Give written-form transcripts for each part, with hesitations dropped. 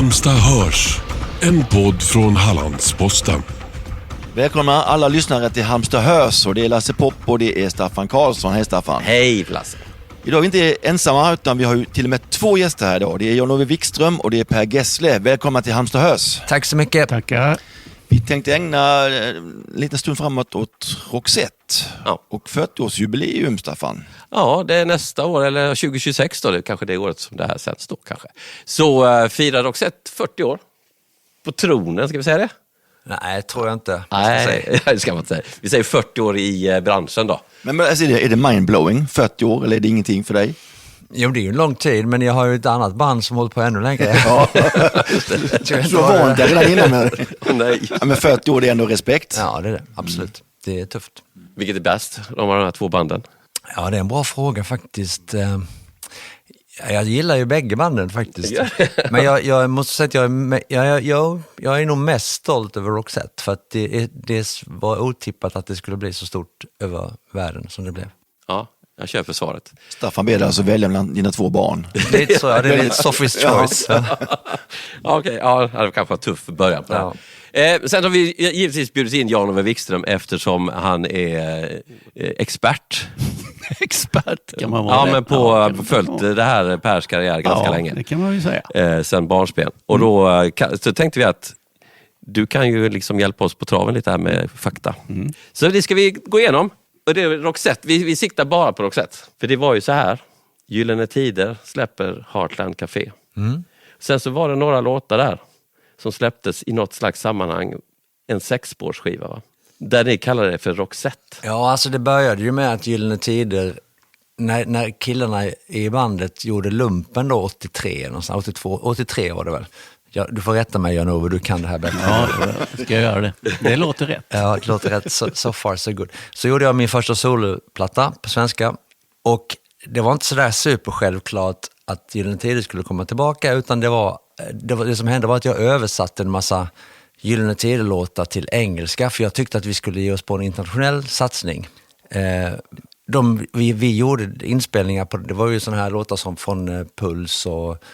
Halmstad hörs, en podd från Hallandsposten. Välkomna alla lyssnare till Halmstad hörs, och det är Lasse Popp och det är Staffan Karlsson. Hej Staffan. Hej Lasse. Idag är vi inte ensamma, utan vi har ju till och med två gäster här idag. Det är Jan-Ove Wikström och det är Per Gessle. Välkomna till Halmstad hörs. Tack så mycket. Tackar. Vi tänkte ägna en liten stund framåt åt Roxette och 40-årsjubileum, Staffan. Ja, det är nästa år, eller 2026 då, det kanske det året som det här sänds då kanske. Så firar Roxette 40 år på tronen, ska vi säga det? Nej, tror jag inte. Nej, det ska man inte säga. Vi säger 40 år i branschen då. Men alltså, är det mindblowing? 40 år, eller är det ingenting för dig? Jo, det är ju en lång tid, men jag har ju ett annat band som håller på ännu längre. Ja, så var det redan innan med. Nej. Ja, men 40 år, det är ändå respekt. Ja, det är det. Absolut. Det är tufft. Vilket är bäst, de här två banden? Ja, det är en bra fråga faktiskt. Jag gillar ju bägge banden faktiskt. Men jag måste säga att jag är nog mest stolt över Roxette, för att det var otippat att det skulle bli så stort över världen som det blev. Ja, jag köper svaret. Staffan ber dig alltså välja mellan dina två barn. Lite så, ja, det är lite Sophie's choice. Okej, ja, det kanske var tuff början på det här. Sen har vi givetvis bjudit in Jan-Ove Wikström eftersom han är expert. Expert kan man vara. Ja, men på följt det här Pers karriär ganska länge. Det kan man ju säga. Sen barnsben. Och då så tänkte vi att du kan ju liksom hjälpa oss på traven lite här med fakta. Så det ska vi gå igenom. Och det är Roxette. Vi siktar bara på Roxette. För det var ju så här. Gyllene Tider släpper Heartland Café. Sen så var det några låtar där som släpptes i något slags sammanhang. En 6-spårsskiva, va? Där ni kallar det för Roxette. Ja, alltså det började ju med att Gyllene Tider, när killarna i bandet gjorde lumpen då 83, någonstans, 83 var det väl. Ja, du får rätta mig, Jan-Ove, du kan det här bättre. Ja, ska jag göra det. Det låter rätt. Ja, det låter rätt. So far so good. Så gjorde jag min första soloplatta på svenska, och det var inte så där supersjälvklart att Gyllene Tider skulle komma tillbaka, utan det som hände var att jag översatte en massa Gyllene Tider-låtar till engelska, för jag tyckte att vi skulle ge oss på en internationell satsning. Vi gjorde inspelningar på, det var ju såna här låtar som från Puls och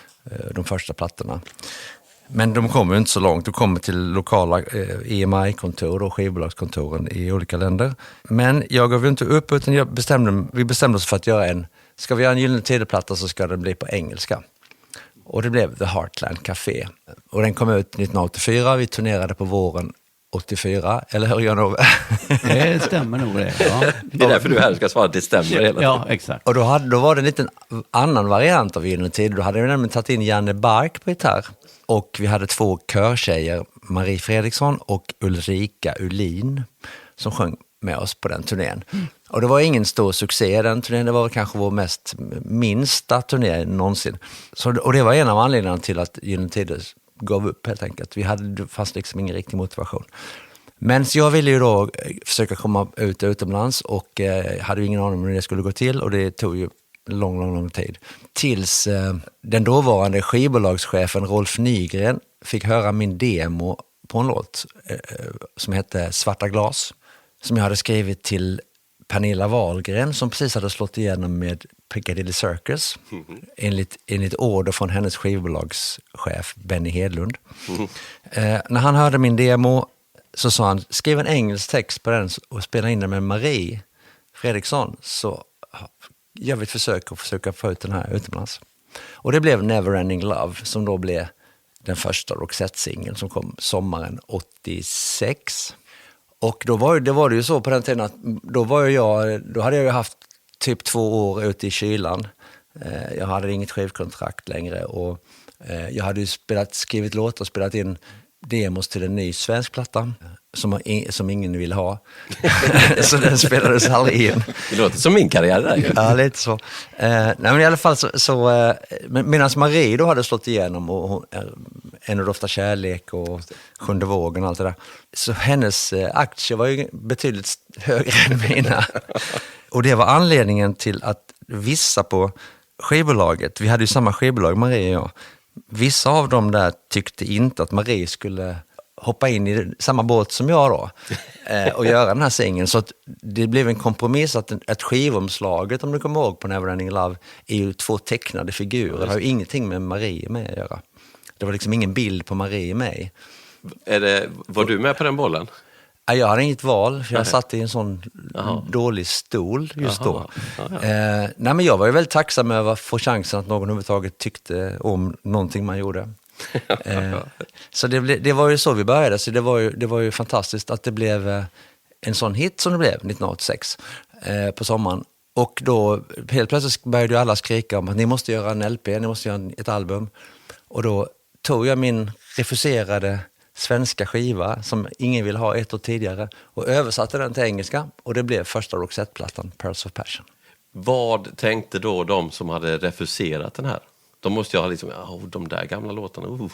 de första plattorna. Men de kommer ju inte så långt. De kommer till lokala EMI-kontor och skivbolagskontoren i olika länder. Men jag gav ju inte upp, utan vi bestämde oss för att ska vi göra en Gyllene Tider-platta så ska den bli på engelska. Och det blev The Heartland Café. Och den kom ut 1984. Vi turnerade på våren 84. Eller hur, Jan-Ove? Det stämmer nog det. Ja. Det är därför du här ska svara att det stämmer hela tiden. Ja, exakt. Och då var det en liten annan variant av Gyllene Tider. Då hade vi nämligen tagit in Janne Bark på gitarr. Och vi hade två körtjejer, Marie Fredriksson och Ulrika Ulin, som sjöng med oss på den turnén. Och det var ingen stor succé den turnén. Det var kanske vår minsta turné någonsin. Och det var en av anledningarna till att Gyllene Tider gav upp helt enkelt. Fanns liksom ingen riktig motivation. Men så jag ville ju då försöka komma utomlands, och hade ju ingen aning om hur det skulle gå till, och det tog ju lång tid. Tills den dåvarande skivbolagschefen Rolf Nygren fick höra min demo på en låt som hette Svarta glas, som jag hade skrivit till Pernilla Wahlgren, som precis hade slått igenom med Piccadilly Circus enligt order från hennes skivbolagschef Benny Hedlund. När han hörde min demo så sa han: skriv en engelsk text på den och spela in den med Marie Fredriksson, så gör vi ett försöka få ut den här utomlands. Och det blev Neverending Love, som då blev den första Roxette-singeln som kom sommaren 86. Och då var det ju så på den tiden att då hade jag ju haft typ 2 år ute i kylan. Jag hade inget skivkontrakt längre, och jag hade ju skrivit låtar och spelat in demos till en ny svensk platta som ingen ville ha. Så den spelades aldrig in. Det låter som min karriär där ju. Ja, lite så. Nej, men i alla fall medan Marie då hade slått igenom, och hon, En och dofta kärlek och Sjunde vågen och allt det där, så hennes aktier var ju betydligt högre än mina. Och det var anledningen till att vissa på skivbolaget, vi hade ju samma skivbolag, Marie och jag, vissa av dem där tyckte inte att Marie skulle hoppa in i samma båt som jag då och göra den här singeln. Så att det blev en kompromiss att skivomslaget, om du kommer ihåg på Neverending Love, är ju 2 tecknade figurer. Det har ju ingenting med Marie med att göra. Det var liksom ingen bild på Marie i mig. Var du med på den bollen? Nej, jag hade inget val, för jag satt i en sån dålig stol just då. Nej, men jag var ju väldigt tacksam över att få chansen att någon överhuvudtaget tyckte om någonting man gjorde. Så det var ju så vi började, så det var ju fantastiskt att det blev en sån hit som det blev 1986 på sommaren. Och då helt plötsligt började ju alla skrika om att ni måste göra en LP, ni måste göra ett album. Och då tog jag min refuserade svenska skiva som ingen vill ha ett år tidigare och översatte den till engelska, och det blev första Roxette-plattan, Pearls of Passion. Vad tänkte då de som hade refuserat den här? De måste ju ha liksom, de där gamla låtarna.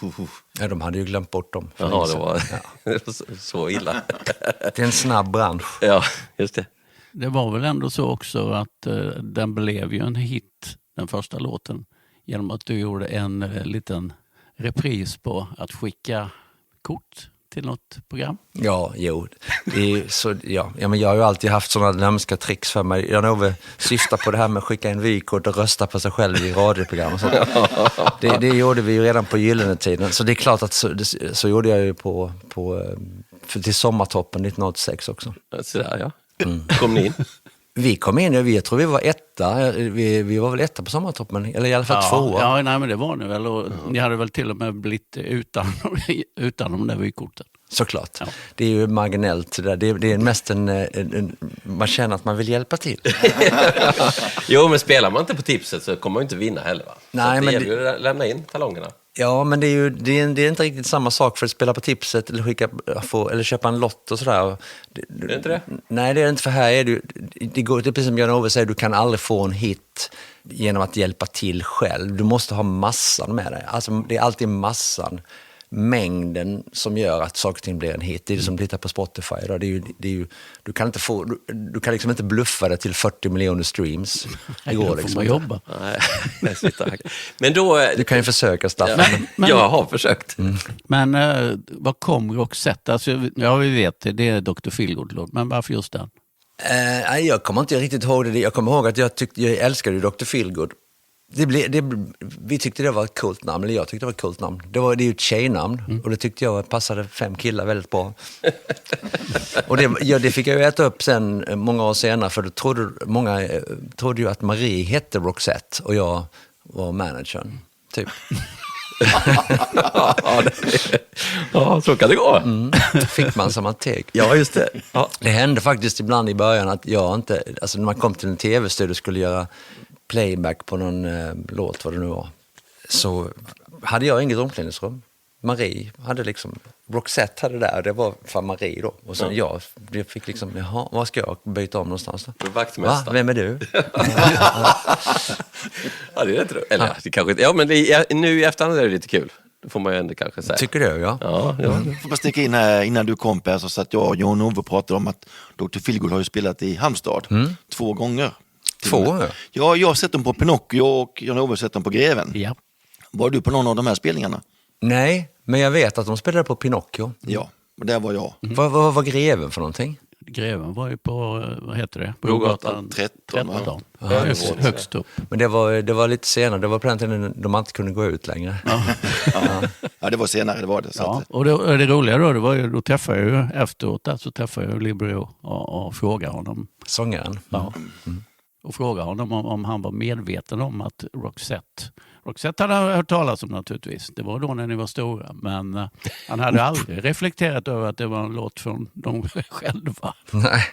Ja, de hade ju glömt bort dem. Jaha, det var så illa. Det är en snabb bransch. Ja, just det. Det var väl ändå så också att den blev ju en hit, den första låten, genom att du gjorde en liten repris på att skicka kort till något program. Ja, jo. Men jag har ju alltid haft sådana lömska tricks för mig. Jag syftar på det här med att skicka en vykort och rösta på sig själv i radioprogram och sånt. Det gjorde vi ju redan på gyllene tiden. Så det är klart att så gjorde jag ju till Sommartoppen 1986 också. Sådär, ja. Kom ni in? Vi kom in, jag tror vi var etta. Vi var väl etta på Sommartoppen, eller i alla fall tvåa. Ja, nej, men det var ni väl. Och ni hade väl till och med blivit utan de där vykorten. Såklart. Ja. Det är ju marginellt. Det är mest man känner att man vill hjälpa till. Jo, men spelar man inte på tipset så kommer man inte vinna heller, va? Nej, så men det gäller ju att lämna in talongerna. Ja, men det är inte riktigt samma sak för att spela på tipset eller köpa en lott och sådär. Det är inte det? Nej, det är inte, för här är det går precis som Jan-Ove säger, du kan aldrig få en hit genom att hjälpa till själv. Du måste ha massan med dig. Alltså, det är alltid massan, mängden som gör att saker och ting blir en hit. Det är det som tittar på Spotify då. Du kan liksom inte bluffa det till 40 miljoner streams. Det går liksom. Får man jobba. Nej, men då... Du kan ju försöka, Staffan. Men jag har försökt. Men vad kom Roxette? Alltså, ja, vi vet det är Dr. Feelgood-låt, men varför just den? Jag kommer inte riktigt ihåg det. Jag kommer ihåg att jag älskade Dr. Feelgood. Vi tyckte det var ett coolt namn, eller jag tyckte det var ett coolt namn. Det är ju ett tjejnamn, och det tyckte jag passade 5 killar väldigt bra. Och det fick jag ju äta upp sen många år senare, för då många trodde ju att Marie hette Roxette och jag var managern, typ. Ja, så kan det gå. Fick man som man teg. Ja, just det. Ja. Det hände faktiskt ibland i början att jag inte, alltså när man kom till en tv-studio och skulle göra playback på någon låt, vad det nu var, så hade jag inget omklädningsrum. Marie hade liksom, Roxette hade det var för Marie då. Och sen jag fick liksom, jaha, vad ska jag byta om någonstans då? Va? Vem är du? Ja, det är rätt roligt. Eller det kanske inte, men nu i efterhand är det lite kul. Det får man ju ändå kanske säga. Tycker du, ja? Ja. Får bara sticka in här, innan du kom Per, så satt jag och Jan-Ove pratade om att Dr. Feelgood har ju spelat i Halmstad 2 gånger. 2 gånger? Ja, jag har sett dem på Pinocchio och Jan-Ove har sett dem på Greven. Ja. Var du på någon av de här spelningarna? Nej, men jag vet att de spelade på Pinocchio. Ja, och där var jag. Vad var Greven för någonting? Greven var ju på, vad heter det? Brogatan 13. Högst upp. Men det var lite senare, det var på den tiden de inte kunde gå ut längre. Ja, det var senare, det var det. Så Ja, och det roliga då träffade jag ju efteråt, så träffade jag Libero och frågade honom. Sångaren. Ja. Och frågade honom om han var medveten om att Roxette hade hört talas om naturligtvis. Det var då när ni var stora. Men han hade aldrig reflekterat över att det var en låt från dem själva. Nej,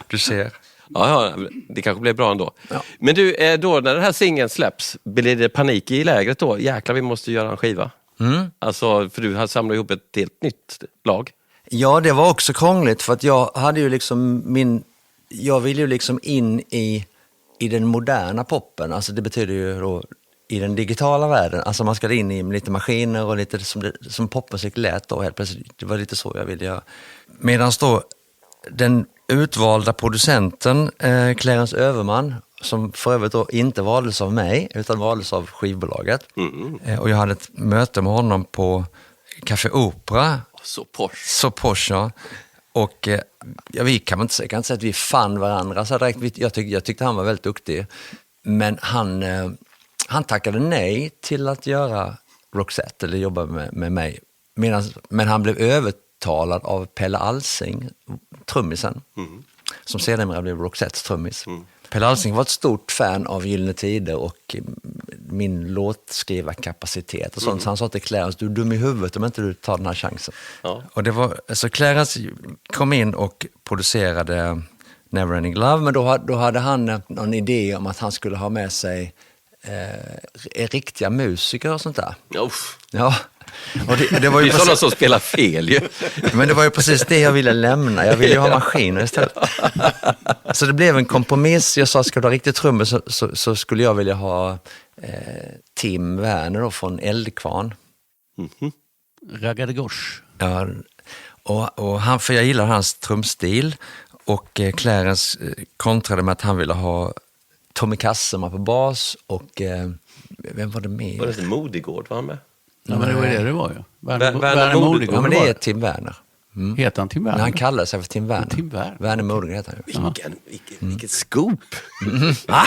du ser. Ja, det kanske blir bra ändå. Ja. Men du, då när den här singeln släpps, blir det panik i lägret då? Jäklar, vi måste göra en skiva. Alltså, för du har samlat ihop ett helt nytt lag. Ja, det var också krångligt, för att jag hade ju liksom jag ville ju liksom in i den moderna poppen. Alltså det betyder ju då i den digitala världen. Alltså man ska in i lite maskiner och lite som popmusik lät då helt plötsligt. Det var lite så jag ville göra. Medan då den utvalda producenten Clarence Överman, som för övrigt då inte valdes av mig utan valdes av skivbolaget. Och jag hade ett möte med honom på Café Opera. Så posh, ja. Och jag kan inte säga att vi fann varandra så direkt. Jag tyckte han var väldigt duktig. Men han tackade nej till att göra Roxette eller jobbade med mig. Men han blev övertalad av Pelle Alsing, trummisen, som sedermera blev Roxettes trummis. Pelle Alsing var ett stort fan av Gyllene Tider och min låtskrivarkapacitet och sånt. Så han sa till Clarence, du är dum i huvudet om inte du tar den här chansen. Ja. Och det var, så Clarence kom in och producerade Neverending Love, men då hade han någon idé om att han skulle ha med sig riktiga musiker och sånt där. Uff. Ja. Och det var ju Det är sådana som spelar fel ju. Men det var ju precis det jag ville lämna. Jag ville ju ha maskiner istället. Så det blev en kompromiss. Jag sa, ska du ha riktigt trummor så skulle jag vilja ha Tim Werner då, från Eldkvarn. Raggadegosh. Ja, och han, för jag gillar hans trumstil. Och Clarence kontrade med att han ville ha Tommy Kassema på bas och vem var det med? Var det inte Modigård var han med? Ja, men det var det var ju. Werner Modigård. Ja, men det är Tim Werner. Heter han Tim Werner? Men han kallade sig för Tim Werner. Tim Werner. Werner Modigård heter han ju. Vilket scoop! Va?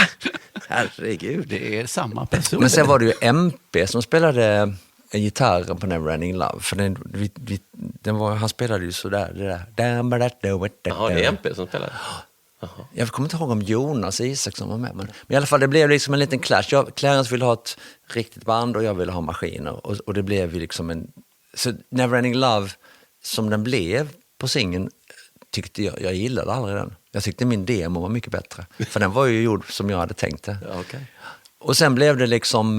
Herregud. Det är samma person. Men sen var det ju MP som spelade gitarren på Neverending Love. För han spelade ju sådär. Jaha, det är MP som spelar. Jag kommer inte ihåg om Jonas Isaksson var med. Men i alla fall, det blev liksom en liten clash. Clarence ville ha ett riktigt band och jag ville ha maskiner. Och det blev ju liksom en... Så Neverending Love, som den blev på singeln, tyckte jag gillade aldrig den. Jag tyckte min demo var mycket bättre. För den var ju gjord som jag hade tänkt det. Ja, okay. Och sen blev det liksom,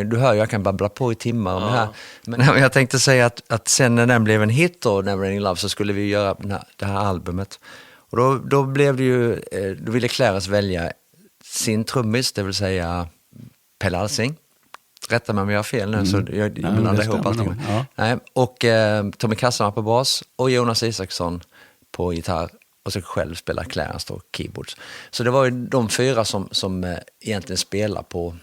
du hör, jag kan babbla på i timmar om det här. Men jag tänkte säga att sen när den blev en hit då, Neverending Love, så skulle vi göra det här albumet. Och då blev det ju, då ville Clarence välja sin trummis, det vill säga Pelle Alsing. Rätta mig om jag har fel nu, så jag blandar ihop allting. Ja. Nej, och Tommy Kassama på bas och Jonas Isaksson på gitarr. Och så själv spelar Clarence då keyboards. Så det var ju de 4 som egentligen spelar på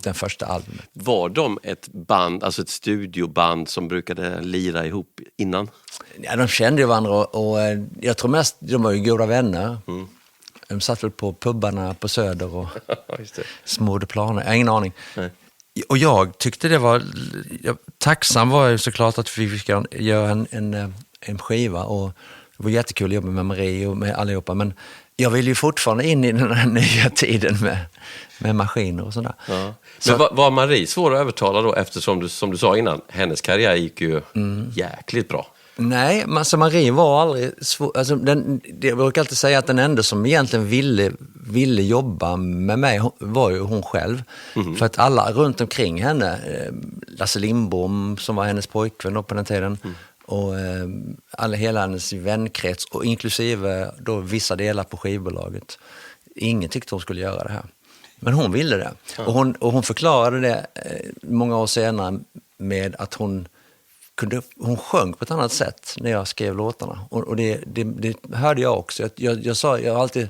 den första albumet. Var de ett band, alltså ett studioband som brukade lira ihop innan? Ja, de kände ju varandra och jag tror mest de var ju goda vänner. De satt väl på pubbarna på Söder och smorde planer. Jag har ingen aning. Nej. Och jag tyckte det var... tacksam var ju såklart att vi fick göra en skiva och det var jättekul att jobba med Marie och med allihopa, men jag vill ju fortfarande in i den här nya tiden med maskiner och sådär. Ja. Men var Marie svår att övertala då, eftersom du, som du sa innan, hennes karriär gick ju jäkligt bra? Nej, alltså Marie var aldrig svår. Alltså jag brukar alltid säga att den enda som egentligen ville jobba med mig var ju hon själv. För att alla runt omkring henne, Lasse Lindbom som var hennes pojkvän då på den tiden, och hela hennes vänkrets och inklusive då vissa delar på skivbolaget. Ingen tyckte hon skulle göra det här. Men hon ville det. Och hon förklarade det många år senare med att hon sjöng på ett annat sätt när jag skrev låtarna. Och det hörde jag också. Jag har alltid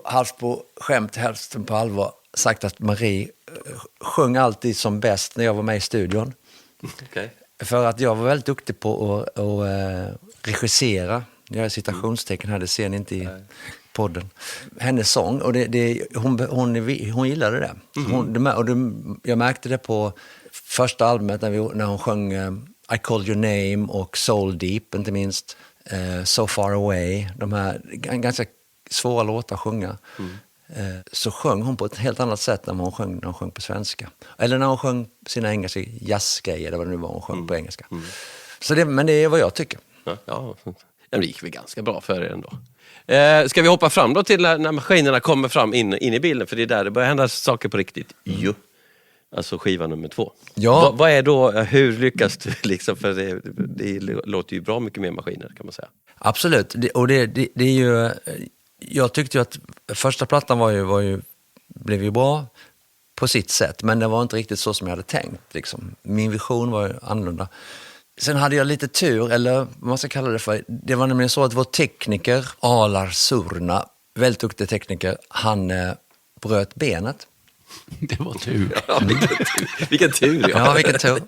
halvt på skämt, hälften på allvar sagt att Marie sjöng alltid som bäst när jag var med i studion. Okay. För att jag var väldigt duktig på att regissera. Jag är citationstecken här, det ser ni inte i podden. Hennes sång, och hon gillade det. Jag märkte det på första albumet när hon sjöng I Called Your Name och Soul Deep, inte minst. So Far Away. De här ganska svåra låtar att sjunga. Så sjöng hon på ett helt annat sätt när hon sjöng på svenska. Eller när hon sjöng sina engelska jazzgrejer, eller vad det nu var hon sjöng på engelska. Så men det är vad jag tycker. Ja, det gick väl ganska bra för er ändå. Ska vi hoppa fram då till när maskinerna kommer fram in i bilden? För det är där det börjar hända saker på riktigt. Alltså skiva nummer 2. Ja. Vad är då, hur lyckas du liksom? För det låter ju bra mycket mer maskiner kan man säga. Absolut, det är ju... Jag tyckte ju att första plattan blev ju bra på sitt sätt, men det var inte riktigt så som jag hade tänkt. Liksom. Min vision var ju annorlunda. Sen hade jag lite tur, eller vad man ska kalla det för. Det var nämligen så att vår tekniker, Alar Surna, väldigt duktig tekniker, han bröt benet. Det var tur. Ja, vilken tur. Ja, vilken tur.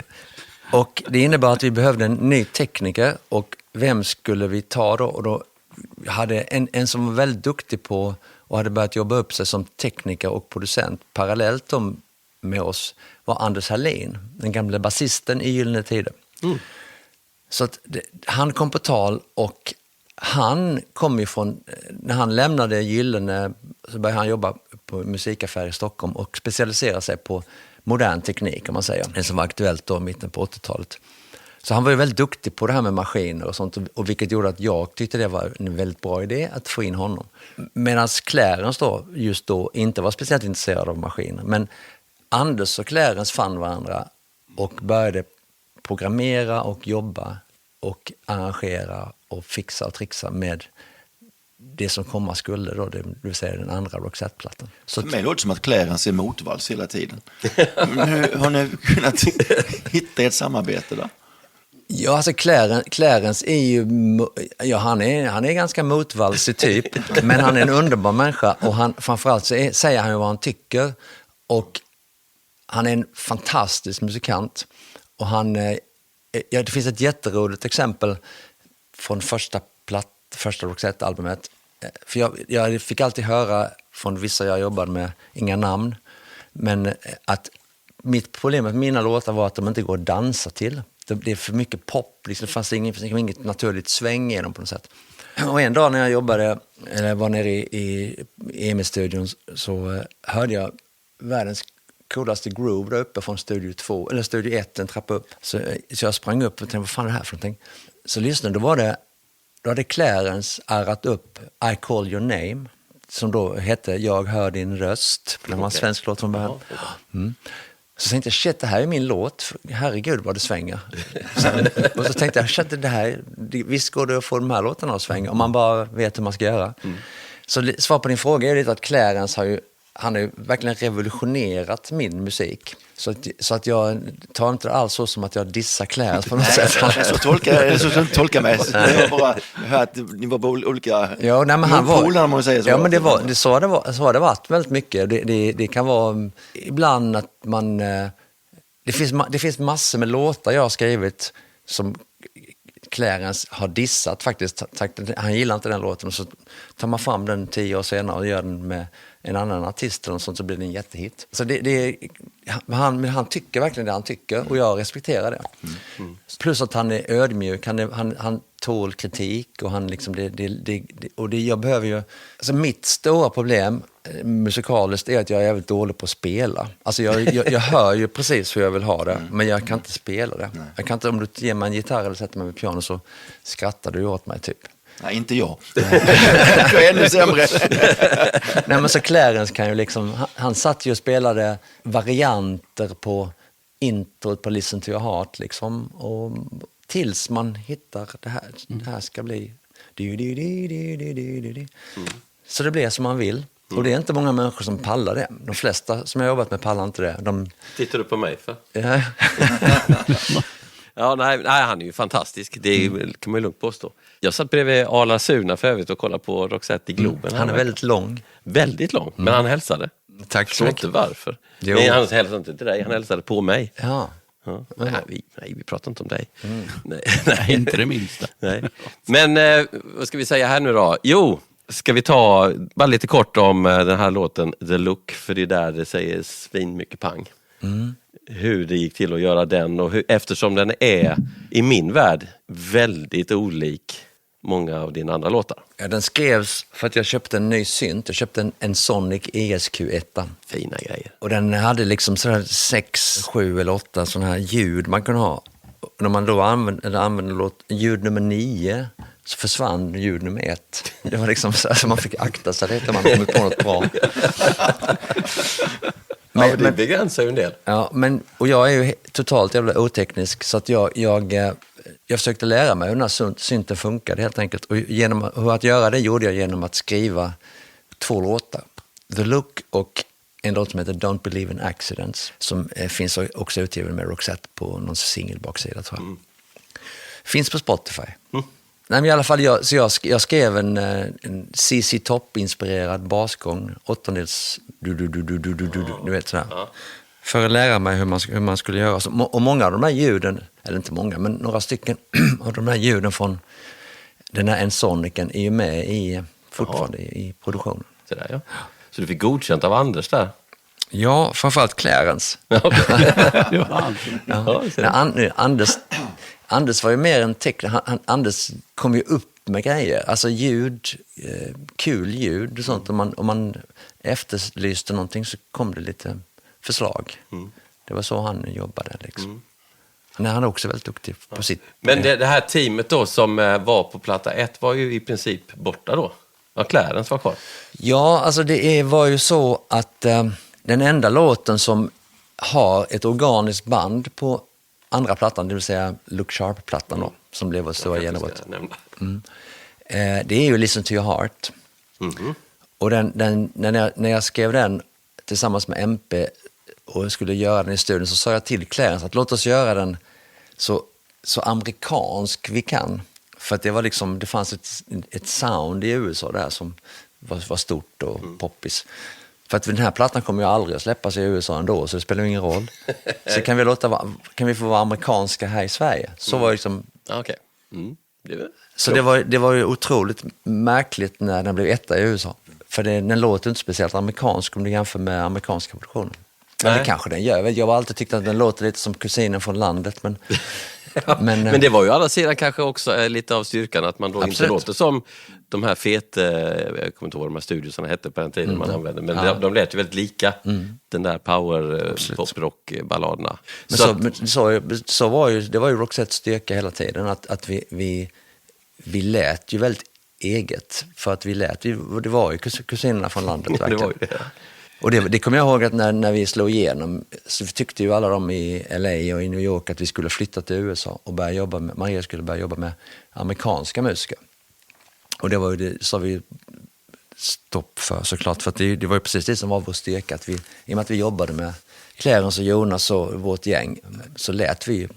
Och det innebar att vi behövde en ny tekniker, och vem skulle vi ta då? Och då hade en som var väldigt duktig på och hade börjat jobba upp sig som tekniker och producent parallellt med oss var Anders Hallin, den gamla basisten i Gyllene Tider. Så att han kom på tal, och han kom ju från, när han lämnade Gyllene så började han jobba på musikaffär i Stockholm och specialisera sig på modern teknik, om man säger. Det som var aktuellt då mitten på 80-talet. Så han var ju väldigt duktig på det här med maskiner och sånt, och vilket gjorde att jag tyckte det var en väldigt bra idé att få in honom. Medan Clarence då, just då inte var speciellt intresserad av maskiner. Men Anders och Clarence fann varandra och började programmera och jobba och arrangera och fixa och trixa med det som komma skulle då, det vill säga den andra Roxette-plattan. Så för mig låter det som att Clarence är motvalls hela tiden. Har ni kunnat hitta ett samarbete då? Ja, alltså Clarence är ju, ja, han är ganska motvalsig typ, men han är en underbar människa, och framförallt så säger han ju vad han tycker, och han är en fantastisk musikant, och det finns ett jätteroligt exempel från första Roxette-albumet, för jag fick alltid höra från vissa jag jobbade med, inga namn, men att mitt problem med mina låtar var att de inte går att dansa till. Det är för mycket pop, liksom. Det fanns inget naturligt sväng i dem på något sätt. Och en dag när jag var nere i EMI-studion, så hörde jag världens coolaste groove där uppe från studio 1, en trappa upp. Så jag sprang upp och tänkte, vad fan är det här för någonting? Så lyssnade, då hade Clarence arrat upp I Call Your Name, som då hette Jag hör din röst. Det var en svensk låt från början. Så tänkte jag, shit, det här är min låt. Herregud vad det svänger. Och så tänkte jag, shit, visst går det att få de här låtarna att svänga om man bara vet hur man ska göra. Så svar på din fråga är lite att Clarence han har ju verkligen revolutionerat min musik. Så att jag tar inte alls så som att jag dissar Clarence på något sätt. Så tolkar mig. Jag har bara hört att ni var på olika polarna, man säger så. Ja, men det har det varit väldigt mycket. Det kan vara ibland att man... Det finns massor med låtar jag har skrivit som Clarence har dissat faktiskt. Han gillar inte den låten, och så tar man fram den 10 år senare och gör den med en annan artist eller sånt, så blir det en jättehit. Så han tycker verkligen det han tycker, och jag respekterar det. Plus att han är ödmjuk, han tål kritik, och han liksom jag behöver ju, alltså mitt stora problem musikaliskt är att jag är jävligt dålig på att spela. Alltså jag hör ju precis hur jag vill ha det, men jag kan inte spela det. Jag kan inte, om du ger mig en gitarr eller sätter mig vid piano, så skrattar du åt mig typ. Nej, inte jag. Jag är ännu sämre. Nej, men så Clarence kan ju liksom, han satt ju och spelade varianter på introt på Listen to your heart liksom, och tills man hittar det här ska bli så det blir som man vill. Och det är inte många människor som pallar det. De flesta som jag jobbat med pallar inte det. Tittar du på mig för? Ja. Ja, nej, han är ju fantastisk. Det kan man ju lugnt påstå. Jag satt bredvid Arla Suna för övrigt och kollade på Roxette i Globen. Han är väldigt lång. Väldigt lång, men han hälsade. Tack så mycket. Inte varför. Jo. Nej, han hälsade inte till dig, han hälsade på mig. Ja. Nej, vi pratar inte om dig. Nej, inte det minsta. Nej. Men vad ska vi säga här nu då? Jo, ska vi ta bara lite kort om den här låten The Look, för det är där det säger svin mycket pang. Hur det gick till att göra den, och eftersom den är i min värld väldigt olik många av dina andra låtar. Ja, den skrevs för att jag köpte en ny synt. Jag köpte en Sonic ESQ1. Fina grejer. Och den hade liksom sådär 6, 7 eller 8 sådana här ljud man kunde ha. Och när man då använde ljud nummer 9, så försvann ljud nummer 1. Det var liksom så alltså man fick akta sig lite, man kommit på något bra. Men det begränsar ju en del. Ja, och jag är ju totalt jävla oteknisk, så att jag försökte lära mig hur den här synten funkade helt enkelt. Och hur att göra det gjorde jag genom att skriva 2 låtar. The Look och en låt som heter Don't Believe in Accidents, som finns också utgiven med Roxette på någon singelbaksida, tror jag. Finns på Spotify. Nej, men i alla fall, jag skrev en CC Top-inspirerad basgång, 8-dels du vet sådär. För att lära mig hur man skulle göra. Och många av de här ljuden, eller inte många, men några stycken av de här ljuden från den här Ensoniken är ju med fortfarande i produktionen. Så du fick godkänt av Anders där? Ja, framförallt Clarence. Det var han som... Anders var ju mer en tekniker. Anders kom ju upp med grejer. Alltså ljud, kul ljud och sånt. Om man efterlyste någonting så kom det lite förslag. Det var så han jobbade liksom. Han är också väldigt duktig på sitt... Men det här teamet då som var på platta 1 var ju i princip borta då. Ja, Clarence var kvar. Ja, alltså var ju så att den enda låten som har ett organiskt band på andra plattan, det vill säga Look Sharp-plattan då, som blev vår stora genombrott. Det är ju Listen to your heart. Och när jag skrev den tillsammans med MP och skulle göra den i studion, så sa jag till Clarence att låt oss göra den så amerikansk vi kan. För att det fanns ett sound i USA där som var stort och poppis. För att den här plattan kommer ju aldrig att släppas i USA ändå, så det spelar ingen roll. Så kan vi få vara amerikanska här i Sverige. Så var det liksom... Okej. Så det var ju otroligt märkligt när den blev etta i USA. För den låter inte speciellt amerikansk om du jämför med amerikanska produktionen. Men det kanske den gör. Jag har alltid tyckt att den låter lite som kusinen från landet. Men, men det var ju å andra sidan kanske också lite av styrkan att man då inte låter som de här jag kommer inte ihåg vad de här studiosarna hette på den tiden man använde. Men de lät ju väldigt lika den där power pop-rock-balladerna. Så var ju, det var ju Roxettes styrka hela tiden. Att vi lät ju väldigt eget. För att det var ju kusinerna från landet. Det var ju det. Och det kommer jag ihåg att när vi slog igenom så tyckte ju alla de i LA och i New York att vi skulle flytta till USA och Maria skulle börja jobba med amerikanska musiker. Och det var ju det sa vi stopp för såklart, för att det var ju precis det som var vår styrka, att i och med att vi jobbade med Clarence och Jonas och vårt gäng så lät vi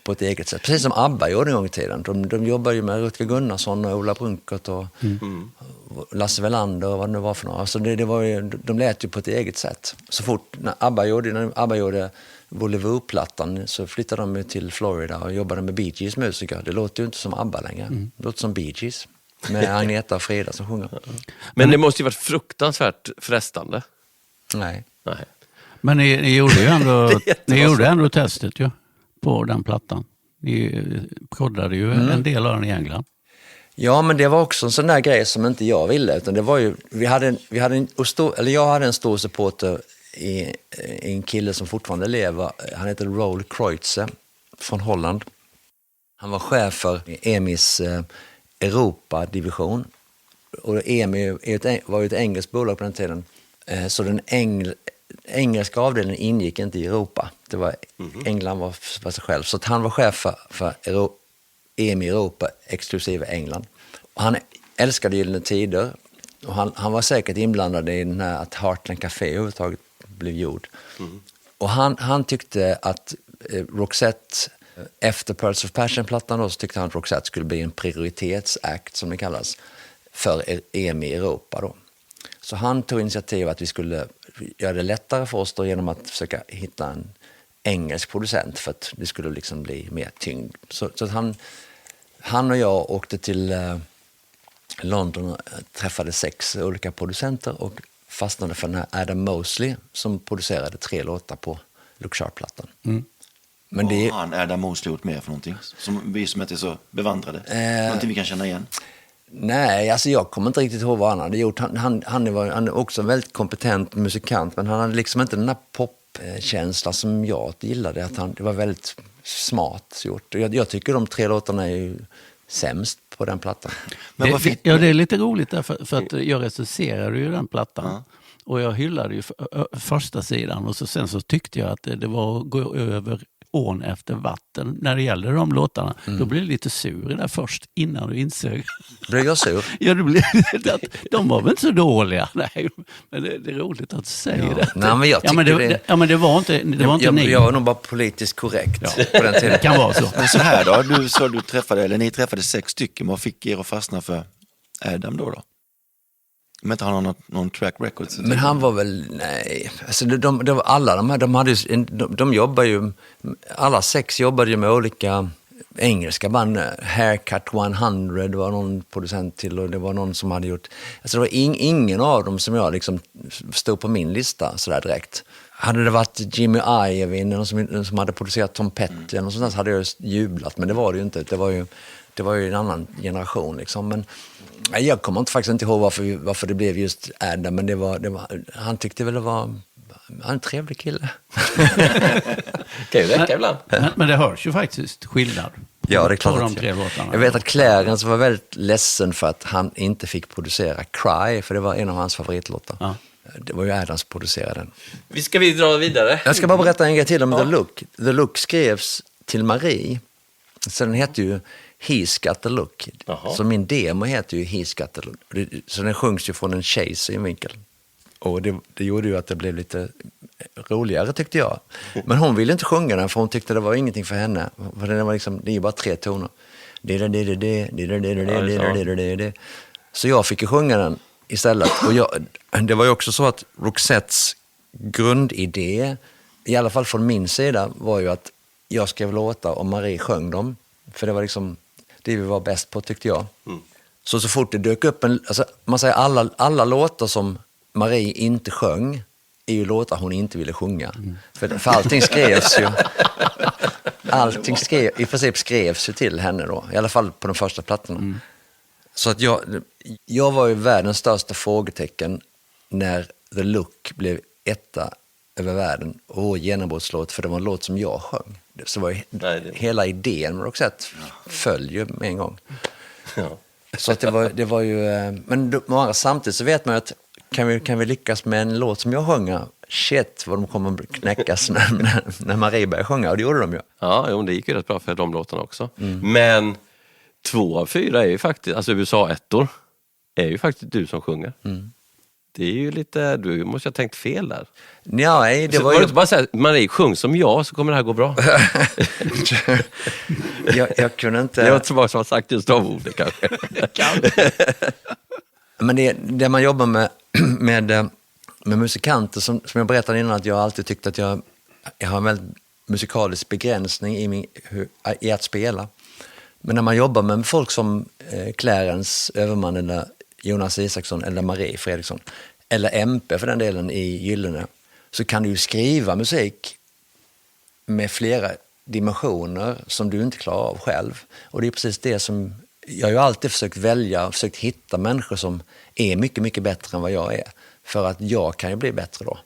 på ett eget sätt. Precis som ABBA gjorde en gång i tiden. De jobbade ju med Rutger Gunnarsson och Ola Brunkert och Lasse Welander och vad det nu var för några. Så de lät ju på ett eget sätt. Så fort när ABBA gjorde Volevo-plattan så flyttade de till Florida och jobbade med Bee Gees musiker. Det låter ju inte som ABBA längre. Det låter som Bee Gees. Med Agneta och Frida som sjunger. Men det måste ju varit fruktansvärt frestande. Nej. Men ni gjorde ju ändå testet ju på den plattan. Ni proddade ju en del av den i England. Ja, men det var också en sån där grej som inte jag ville, utan det var ju jag hade en stor supporter i en kille som fortfarande lever. Han heter Roel Kreutzer från Holland. Han var chef för EMIs Europa-division. Och EMI var ju ett engelskt bolag på den tiden. Så den engelska avdelningen ingick inte i Europa. Det var England var för sig själv. Så att han var chef för EMI Europa exklusive England. Och han älskade Gyllene Tider. Och han var säkert inblandad i den här att Heartland Café överhuvudtaget blev gjord. Och han tyckte att Roxette, efter Pearls of Passion-plattan då, så tyckte han att Roxette skulle bli en prioritetsakt som det kallas för EMI Europa då. Så han tog initiativ att vi skulle göra det lättare för oss då genom att försöka hitta en engelsk producent för att det skulle liksom bli mer tyngd. Så att han och jag åkte till London och träffade 6 olika producenter och fastnade för den här Adam Mosley som producerade 3 låtar på Look Sharp-plattan. Men vad har han Adam Mosley gjort mer för någonting? Som vi som inte är så bevandrade. Någonting vi kan känna igen? Nej, alltså jag kommer inte riktigt ihåg vad han hade gjort. Han är också en väldigt kompetent musikant, men han hade liksom inte den här popkänslan som jag gillade. Att det var väldigt smart gjort. Jag tycker de 3 låtarna är ju sämst på den plattan. Men det är lite roligt där för att jag recenserade ju den plattan. Och jag hyllade ju första sidan och sen så tyckte jag att det var att gå över ån efter vatten när det gäller de låtarna. Då blir det lite sur där först innan du insåg. Blev jag sur? Ja, det blev att de var väl inte så dåliga. Nej, men det är roligt att säga det. Nej, men jag tycker men det var inte jag var nog bara politiskt korrekt på den tiden. Det kan vara så. Men så här då, ni träffade 6 stycken. Vad fick er att fastna för Adam då? Men inte han har någon track record. Men han var väl, nej. Alltså alla de här, de jobbar ju, alla 6 jobbade ju med olika engelska band, Haircut 100 var någon producent till, och det var någon som hade gjort, alltså det var ingen av dem som jag liksom stod på min lista sådär direkt. Hade det varit Jimmy Iovine, någon som hade producerat Tom Petty eller något sånt där, så hade jag jublat, men det var det ju inte. Det var ju en annan generation liksom. Men jag kommer faktiskt inte ihåg varför det blev just Adam, men det var han tyckte väl det var en trevlig kille. Kan ju räcka ibland. Men det hörs ju faktiskt skillnad. Ja, det är klart. På de 3 låtarna. Jag vet att Clarence var väldigt ledsen för att han inte fick producera Cry, för det var en av hans favoritlåtar. Ja. Det var ju Adams producerade den. Ska vi dra vidare? Jag ska bara berätta en grej till om The Look. The Look skrevs till Marie. Så den heter ju He's Got The Look. Jaha. Så min demo heter ju He's Got The Look. Så den sjungs ju från en tjejs synvinkel. Och det gjorde ju att det blev lite roligare, tyckte jag. Men hon ville inte sjunga den, för hon tyckte det var ingenting för henne. För det var liksom, det är ju bara 3 toner. Så jag fick ju sjunga den istället. Och det var ju också så att Roxettes grundidé, i alla fall från min sida, var ju att jag skrev låtar och Marie sjöng dem. För det var liksom det vi var bäst på, tyckte jag. Så fort det dök upp alltså, man säger alla låtar som Marie inte sjöng är ju låtar hon inte ville sjunga. För allting skrevs ju. I princip skrevs ju till henne då. I alla fall på de första plattorna. Så att jag var ju världens största frågetecken när The Look blev etta över världen och genombrottslåt, för det var en låt som jag sjöng. Så var ju hela idén med Roxette föll ju med en gång. Ja. Så att det var ju... Men samtidigt så vet man ju att kan vi lyckas med en låt som jag sjunger, shit vad de kommer att knäckas när Marie började sjunga, och det gjorde de ju. Ja, det gick ju rätt bra för de låtarna också. Men 2 av 4 är ju faktiskt, alltså USA-ettor är ju faktiskt du som sjunger. Det är ju lite, du måste ha tänkt fel där. Nej, det så var ju... ju... inte bara säga, Marie sjung som jag så kommer det här gå bra. jag kunde inte... Det var inte så många som har sagt just de orden kanske. Men det man jobbar med musikanter, som jag berättade innan, att jag alltid tyckte att jag har en väldigt musikalisk begränsning i att spela. Men när man jobbar med folk som Clarence Överman eller Jonas Isaksson eller Marie Fredriksson eller MP för den delen i Gyllene, så kan du ju skriva musik med flera dimensioner som du inte klarar av själv. Och det är precis det som jag har ju alltid försökt hitta människor som är mycket, mycket bättre än vad jag är. För att jag kan ju bli bättre då.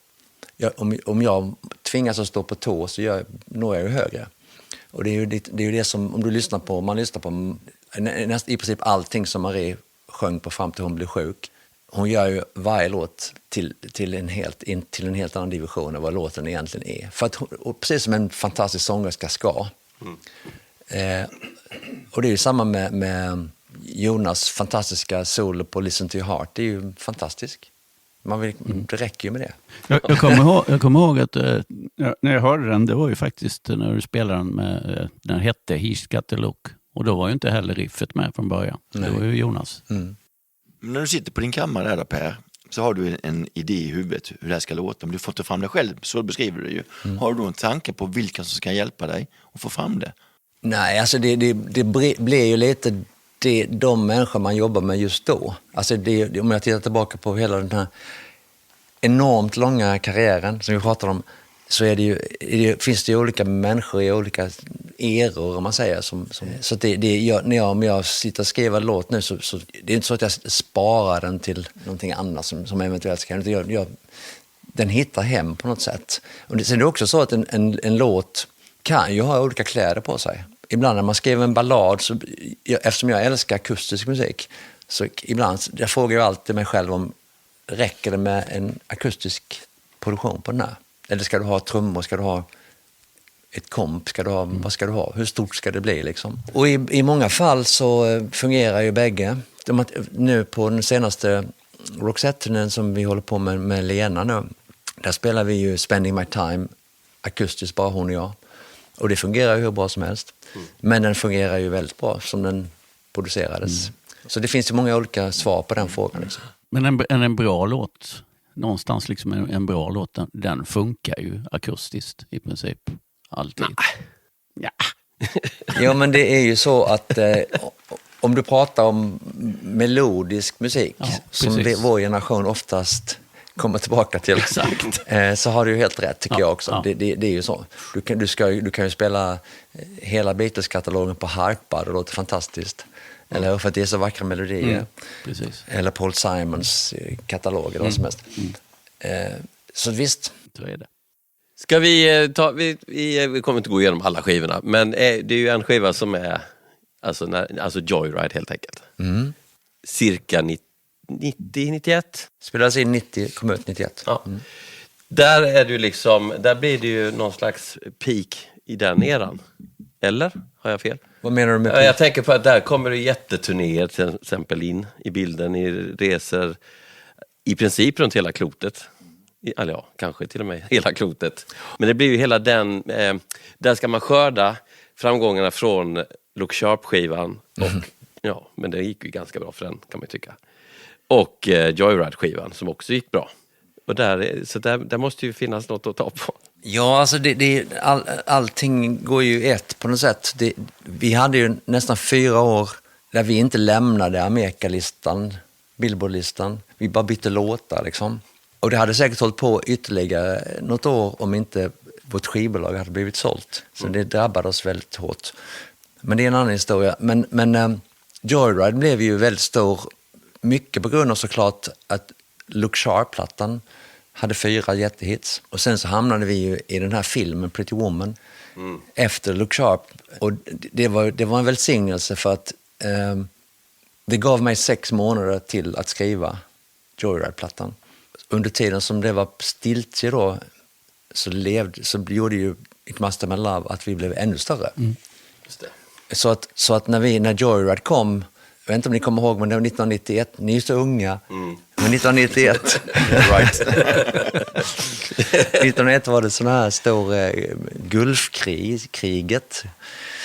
Om jag tvingas att stå på tå så når jag ju högre. Och det är ju det som, om man lyssnar på i princip allting som Marie sjöng på fram till hon blev sjuk. Hon gör ju varje låt till en helt annan division än vad låten egentligen är. För att precis som en fantastisk sångerska ska. Och det är ju samma med Jonas fantastiska solo på Listen to your heart. Det är ju fantastiskt. Det räcker ju med det. Jag kommer ihåg att när jag hörde den, det var ju faktiskt när du spelade den med, den hette He's Got The Look. Och då var ju inte heller riffet med från början. Nej. Det var ju Jonas. När du sitter på din kammare där då, Per, så har du en idé i huvudet hur det här ska låta. Men du får ta fram det själv, så beskriver du det ju. Har du en tanke på vilka som ska hjälpa dig att få fram det? Nej, alltså det blir ju lite de människor man jobbar med just då. Alltså om jag tittar tillbaka på hela den här enormt långa karriären som vi pratar om, så finns det ju olika människor i olika eror, om man säger. Så att om jag sitter och skriver en låt nu, så det är inte så att jag sparar den till någonting annat som eventuellt ska hända. Den hittar hem på något sätt. Och sen är det också så att en låt kan ju ha olika kläder på sig. Ibland när man skriver en ballad, så, eftersom jag älskar akustisk musik, så ibland, jag frågar ju alltid mig själv om räcker det med en akustisk produktion på den här? Eller ska du ha trummor, ska du ha ett komp, vad ska du ha? Hur stort ska det bli liksom? Och i många fall så fungerar ju bägge. Nu på den senaste Roxette-turnén som vi håller på med Lena nu, där spelar vi ju Spending My Time akustiskt, bara hon och jag. Och det fungerar ju hur bra som helst. Men den fungerar ju väldigt bra som den producerades. Så det finns ju många olika svar på den frågan. Liksom. Men en bra låt, någonstans liksom en bra låt, den funkar ju akustiskt i princip alltid. Ja, Ja, men det är ju så att om du pratar om melodisk musik, som vår generation oftast kommer tillbaka till, så har du ju helt rätt tycker jag också. Ja. Det är ju så. Du kan ju spela hela Beatles-katalogen på harpa, det låter fantastiskt. Eller för att det är så vackra melodier. Precis. Eller Paul Simons katalog eller vad som helst. Så visst. Så är det. Ska vi ta, vi kommer inte gå igenom alla skivorna, men det är ju en skiva som är alltså Joyride helt enkelt. Cirka 90-91. Spelades in 90, kom ut 91. Ja. Där är det ju liksom, där blir det ju någon slags peak i den eran. Eller? Har jag fel? Vad menar du med peak? Jag tänker på att där kommer det jätteturnéer till exempel in i bilden, i resor i princip runt hela klotet. Eller ja, kanske till och med hela klotet. Men det blir ju hela den, där ska man skörda framgångarna från Look Sharp-skivan. Och, ja, men det gick ju ganska bra för den kan man ju tycka. Och Joyride-skivan som också gick bra. Och där måste ju finnas något att ta på. Ja, alltså allting går ju ett på något sätt. Vi hade ju nästan 4 år där vi inte lämnade Amerikalistan, Billboardlistan. Vi bara bytte låtar liksom. Och det hade säkert hållit på ytterligare något år om inte vårt skivbolag hade blivit sålt. Så det drabbade oss väldigt hårt. Men det är en annan historia. Men Joyride blev ju väldigt stor, mycket på grund av såklart att Look Sharp-plattan hade 4 jättehits. Och sen så hamnade vi ju i den här filmen Pretty Woman efter Look Sharp. Och det var en välsignelse för att det gav mig 6 månader till att skriva Joyride-plattan. Under tiden som det var stiltje då så gjorde ju It Must Have Been Love att vi blev ännu större. Just det. Så att när Joyride kom, jag vet inte om ni kommer ihåg, men det var 1991, ni är så unga, men 1991 right. 1991 var det sån här stor Gulfkriget.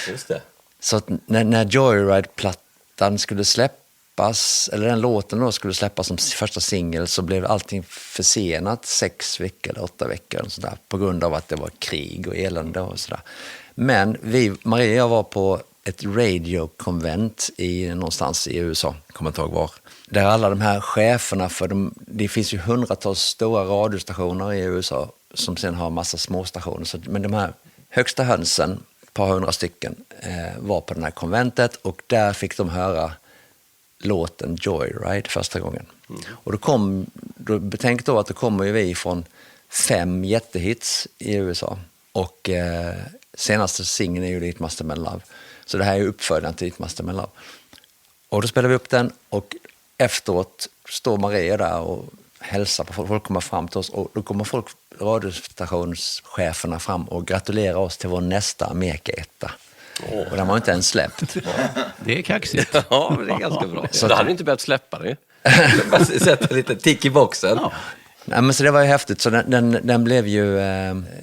Just det. Så att när Joyride-plattan skulle släppas, eller den låten då skulle släppas som första singel, så blev allting försenat 6 veckor eller 8 veckor och sådär, på grund av att det var krig och elände och sådär. Men Maria och jag var på ett radiokonvent någonstans i USA, kommer inte ihåg var. Där alla de här cheferna, det finns ju hundratals stora radiostationer i USA som sen har massa småstationer. Men de här högsta hönsen, ett par 100 stycken, var på det här konventet och där fick de höra låten Joyride första gången. Och betänk då att då kommer ju vi från 5 jättehits i USA och senaste singeln är ju It Must Have Been Love. Så det här är uppföljaren till It Must Have Been Love. Och då spelar vi upp den och efteråt står Maria där och hälsar på folk. Folk kommer fram till oss och då kommer radiostationscheferna fram och gratulerar oss till vår nästa Amerika-etta. Och den var inte ens släppt. Det är kaxigt. Ja, men det är ganska bra. Så då hade du inte behövt släppa det. Bara sätta lite tick i boxen. Ja. Nej, men så det var ju häftigt. Så den blev ju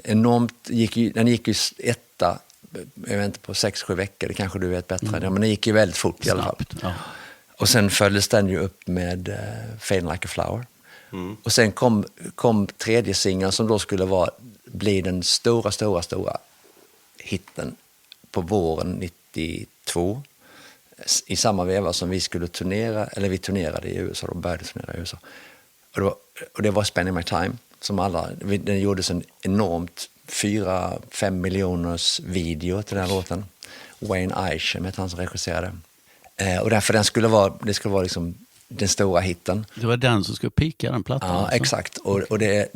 enormt, den gick ju etta, jag vet inte, på 6-7 veckor, det kanske du vet bättre. Ja, men det gick ju väldigt fort i alla fall. Ja. Och sen följdes den ju upp med Fading Like a Flower. Och sen kom tredje singeln som då skulle bli den stora hitten på våren 92. I samma veva som vi skulle vi turnerade i USA, och började turnera i USA. Och det var Spending My Time, som den gjordes en enormt 4-5 miljoners video till den här låten. Wayne Isham heter han som regisserade. Och därför det skulle vara liksom den stora hitten. Det var den som skulle pika den plattan. Ja, alltså. exakt. Och det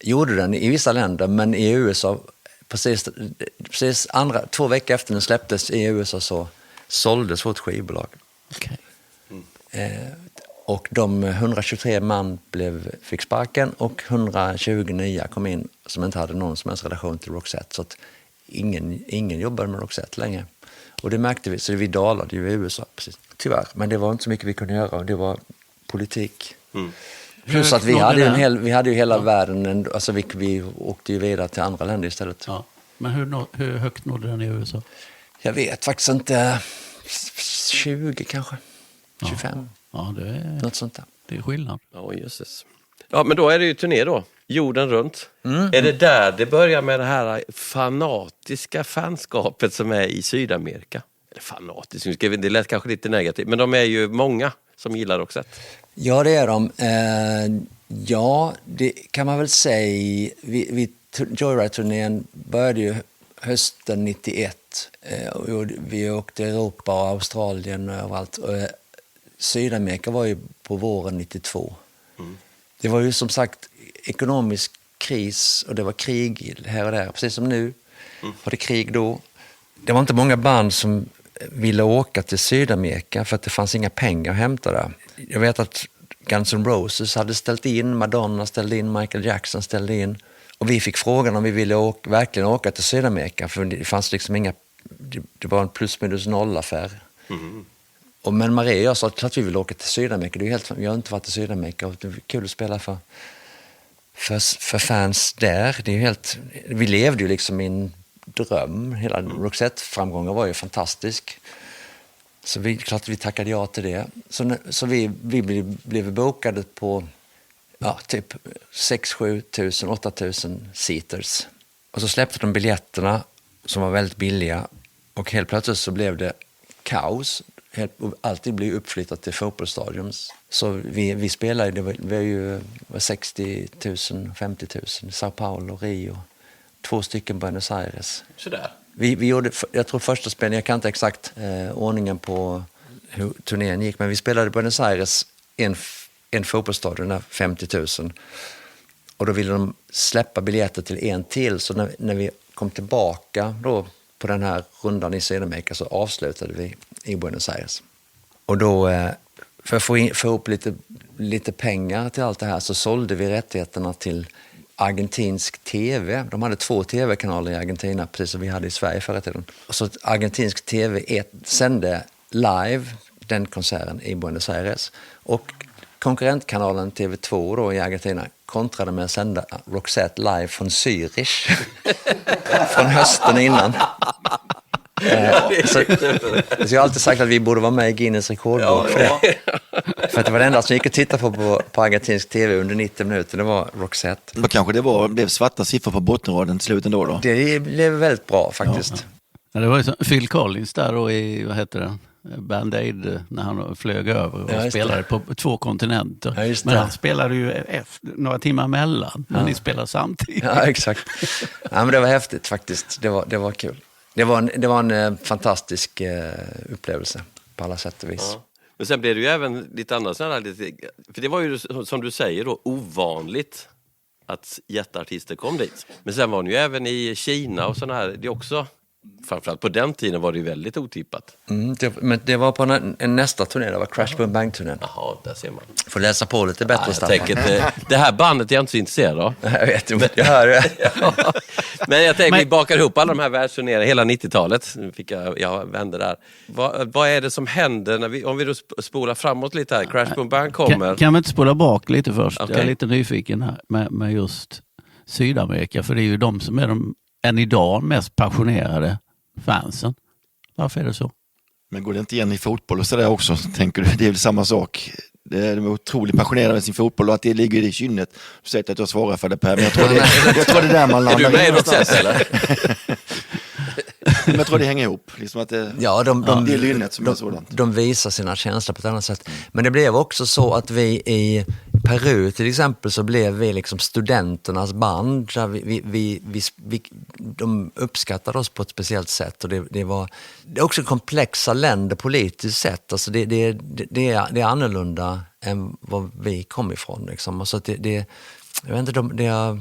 gjorde den i vissa länder, men i USA, precis 2 veckor efter den släpptes i USA så såldes vårt skivbolag. Okay. Och de 123 man fick sparken och 120 nya kom in som inte hade någon som helst relation till Roxette. Så att ingen jobbade med Roxette längre. Och det märkte vi, så vi dalade ju i USA, precis. Tyvärr. Men det var inte så mycket vi kunde göra, och det var politik. Plus att vi hade ju hela världen, alltså vi åkte ju vidare till andra länder istället. Ja. Men hur högt nådde den i USA? Jag vet faktiskt inte, 20 kanske, 25. Ja, Något sånt där. Det är skillnad. Ja, jösses. Ja, men då är det ju turné då. jorden runt. Är det där det börjar med det här fanatiska fanskapet som är i Sydamerika? Eller fanatiskt, det lät kanske lite negativt, men de är ju många som gillar Roxette. Ja, det är de. Ja, det kan man väl säga. Joyride-turnén började ju hösten 91. Vi åkte Europa och Australien och överallt. Sydamerika var ju på våren 92. Det var ju som sagt ekonomisk kris och det var krig här och där. Precis som nu var det krig då. Det var inte många band som ville åka till Sydamerika för att det fanns inga pengar att hämta där. Jag vet att Guns N' Roses hade ställt in, Madonna ställde in, Michael Jackson ställde in. Och vi fick frågan om vi ville verkligen åka till Sydamerika för det fanns liksom inga, det var en plus minus noll affär. Men Maria och jag sa att vi vill åka till Sydamerika. Det är helt, jag har inte varit i Sydamerika och det är kul att spela för fans där. Det är helt, vi levde ju liksom i en dröm. Hela Roxette-framgången var ju fantastisk. Så klart vi tackade ja till det. Så vi blev bokade på typ 6-7 tusen, 8 tusen seaters. Och så släppte de biljetterna som var väldigt billiga. Och helt plötsligt så blev det kaos. Alltid blev uppflyttat till fotbollsstadions. Så vi spelade, det var ju 60 000, 50 000 i Sao Paulo, Rio. 2 stycken Buenos Aires. Sådär. Vi gjorde, jag tror första spelningen, jag kan inte exakt ordningen på hur turnén gick, men vi spelade i Buenos Aires en fotbollsstadion, 50 000. Och då ville de släppa biljetter till en till, så när vi kom tillbaka då på den här rundan i Sydamerika så avslutade vi i Buenos Aires. Och då, för att få ihop lite pengar till allt det här, så sålde vi rättigheterna till argentinsk tv. De hade 2 tv-kanaler i Argentina, precis som vi hade i Sverige förra tiden. Och så argentinsk tv sände live den konserten i Buenos Aires. Och konkurrentkanalen TV2 då i Argentina kontrade med att sända Roxette live från Zürich från hösten innan. Så jag har alltid sagt att vi borde vara med i Guinness rekordbok för det. För att det var det enda som gick att titta på argentinsk tv under 90 minuter, det var Roxette. Då kanske det blev svarta siffror på bottenraden till slutet då? Det blev väldigt bra faktiskt. Ja, det var ju Phil Collins där då i, vad heter det? Band Aid, när han flög över och spelade på 2 kontinenter. Ja, men han spelade ju några timmar mellan, men ni spelade samtidigt. Ja, exakt. Ja, men det var häftigt faktiskt. Det var kul. Det var en fantastisk upplevelse på alla sätt och vis. Ja. Men sen blev det ju även lite annat. För det var ju, som du säger då, ovanligt att jätteartister kom dit. Men sen var det ju även i Kina och sådana här, det också, framförallt på den tiden var det ju väldigt otippat. Men det var på en nästa turné, det var Crash Boom Bang-turnén. Jaha, där ser man. Får läsa på lite bättre. Jag tänker att det här bandet är jag inte så intresserad av. Jag vet inte, jag hör det. Men jag tänker vi bakar ihop alla de här världsturnéerna hela 90-talet. Nu fick jag vände där. Vad är det som händer om vi då spolar framåt lite här? Crash Boom Bang kommer. Kan vi inte spola bak lite först? Okay. Jag är lite nyfiken här med just Sydamerika. För det är ju de som är de än idag mest passionerade fansen. Varför är det så? Men går det inte igen i fotboll och sådär också, så tänker du, det är väl samma sak. De är otroligt passionerade med sin fotboll och att det ligger i kynnet. Du säger att jag svarar för det, Per, men jag tror det är där man landar. Är du med i något sätt eller? Men jag tror det hänger ihop. Liksom att det är lynnet som är sådant. De visar sina känslor på ett annat sätt. Men det blev också så att vi i Peru till exempel så blev vi liksom studenternas band. De uppskattade oss på ett speciellt sätt. Och det är också komplexa länder politiskt sett. Alltså det är annorlunda än vad vi kom ifrån. Liksom. Och så att jag vet inte,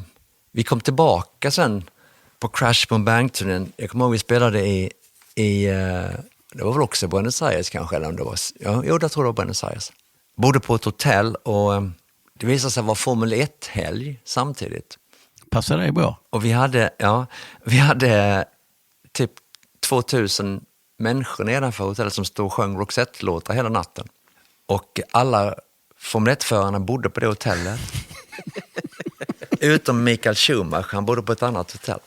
vi kom tillbaka sen på Crash Boom Bang-turnén. Jag kommer ihåg vi spelade i det var väl också Buenos Aires kanske, eller om det var, jag tror det var Buenos Aires. Bodde på ett hotell och det visade sig vara Formel 1-helg samtidigt. Passar det bra? Och vi hade typ 2000 människor nedanför hotellet som stod och sjöng Roxette-låtar hela natten. Och alla Formel 1-förarna bodde på det hotellet. Utom Michael Schumacher, han bodde på ett annat hotell.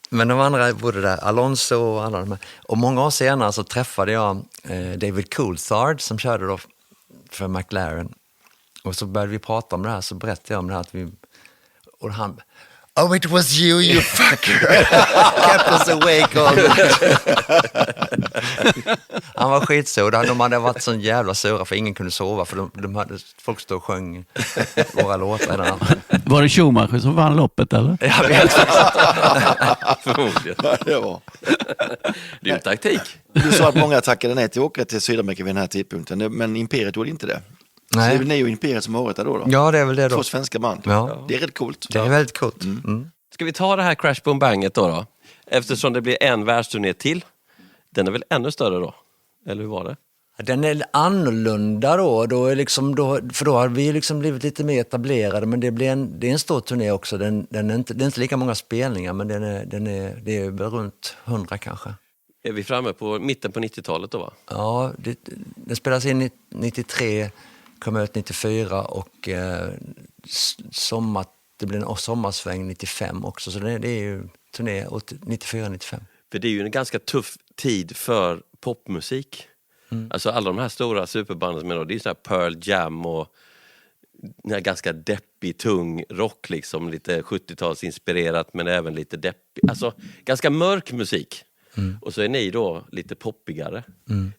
Men de andra bodde där, Alonso och alla de här. Och många år senare så träffade jag David Coulthard som körde då för McLaren. Och så började vi prata om det här, så berättade jag om det här. Och han, oh it was you fucker. Kept us awake all night. Han var skitsur. De hade varit så jävla sura för ingen kunde sova. För de hade, folk stod och sjöng våra låtar redan. Var det Schumacher som vann loppet eller? Jag vet Förmodligen. Ja, det var. Det är ju taktik. Du sa att många tackade nej till att åka till Sydamerika vid den här tidpunkten, men Imperiet gjorde inte det. Nej. Så det är ni och Imperiet som har varit där då? Ja, det är väl det då. 2 svenska band. Ja. Det är rätt coolt. Det är väldigt coolt. Mm. Ska vi ta det här Crash Boom Banget då? Eftersom det blir en världsturné till. Den är väl ännu större då? Eller hur var det? Den är annorlunda då är liksom, för då har vi liksom blivit lite mer etablerade, men det är en stor turné också. Det är inte lika många spelningar, men det är runt 100 kanske. Är vi framme på mitten på 90-talet då, va? Ja, det spelas in 93, kom ut 94 och det blir en sommarsväng 95 också. Så det är ju turné 94-95. För det är ju en ganska tuff tid för popmusik. Alltså alla de här stora superbanden som är då, det är ju så här Pearl Jam och den här ganska deppig, tung rock liksom, lite 70-talsinspirerat men även lite deppig, alltså ganska mörk musik. Och så är ni då lite poppigare.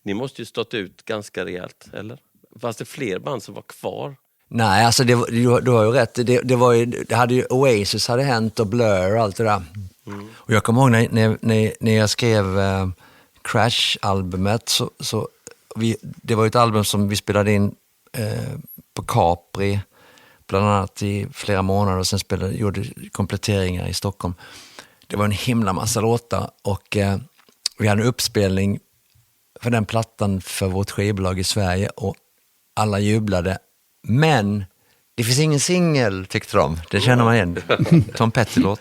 Ni måste ju stått ut ganska rejält, eller? Fanns det fler band som var kvar? Nej, alltså du har ju rätt. Det hade ju Oasis hade hänt och Blur och allt det där. Och jag kommer ihåg när jag skrev Crash-albumet så det var ju ett album som vi spelade in på Capri bland annat i flera månader och sen gjorde kompletteringar i Stockholm. Det var en himla massa låtar och vi hade en uppspelning för den plattan för vårt skivbolag i Sverige och alla jublade. Men det finns ingen singel, tyckte de. Det känner man igen. Tom Petty-låt.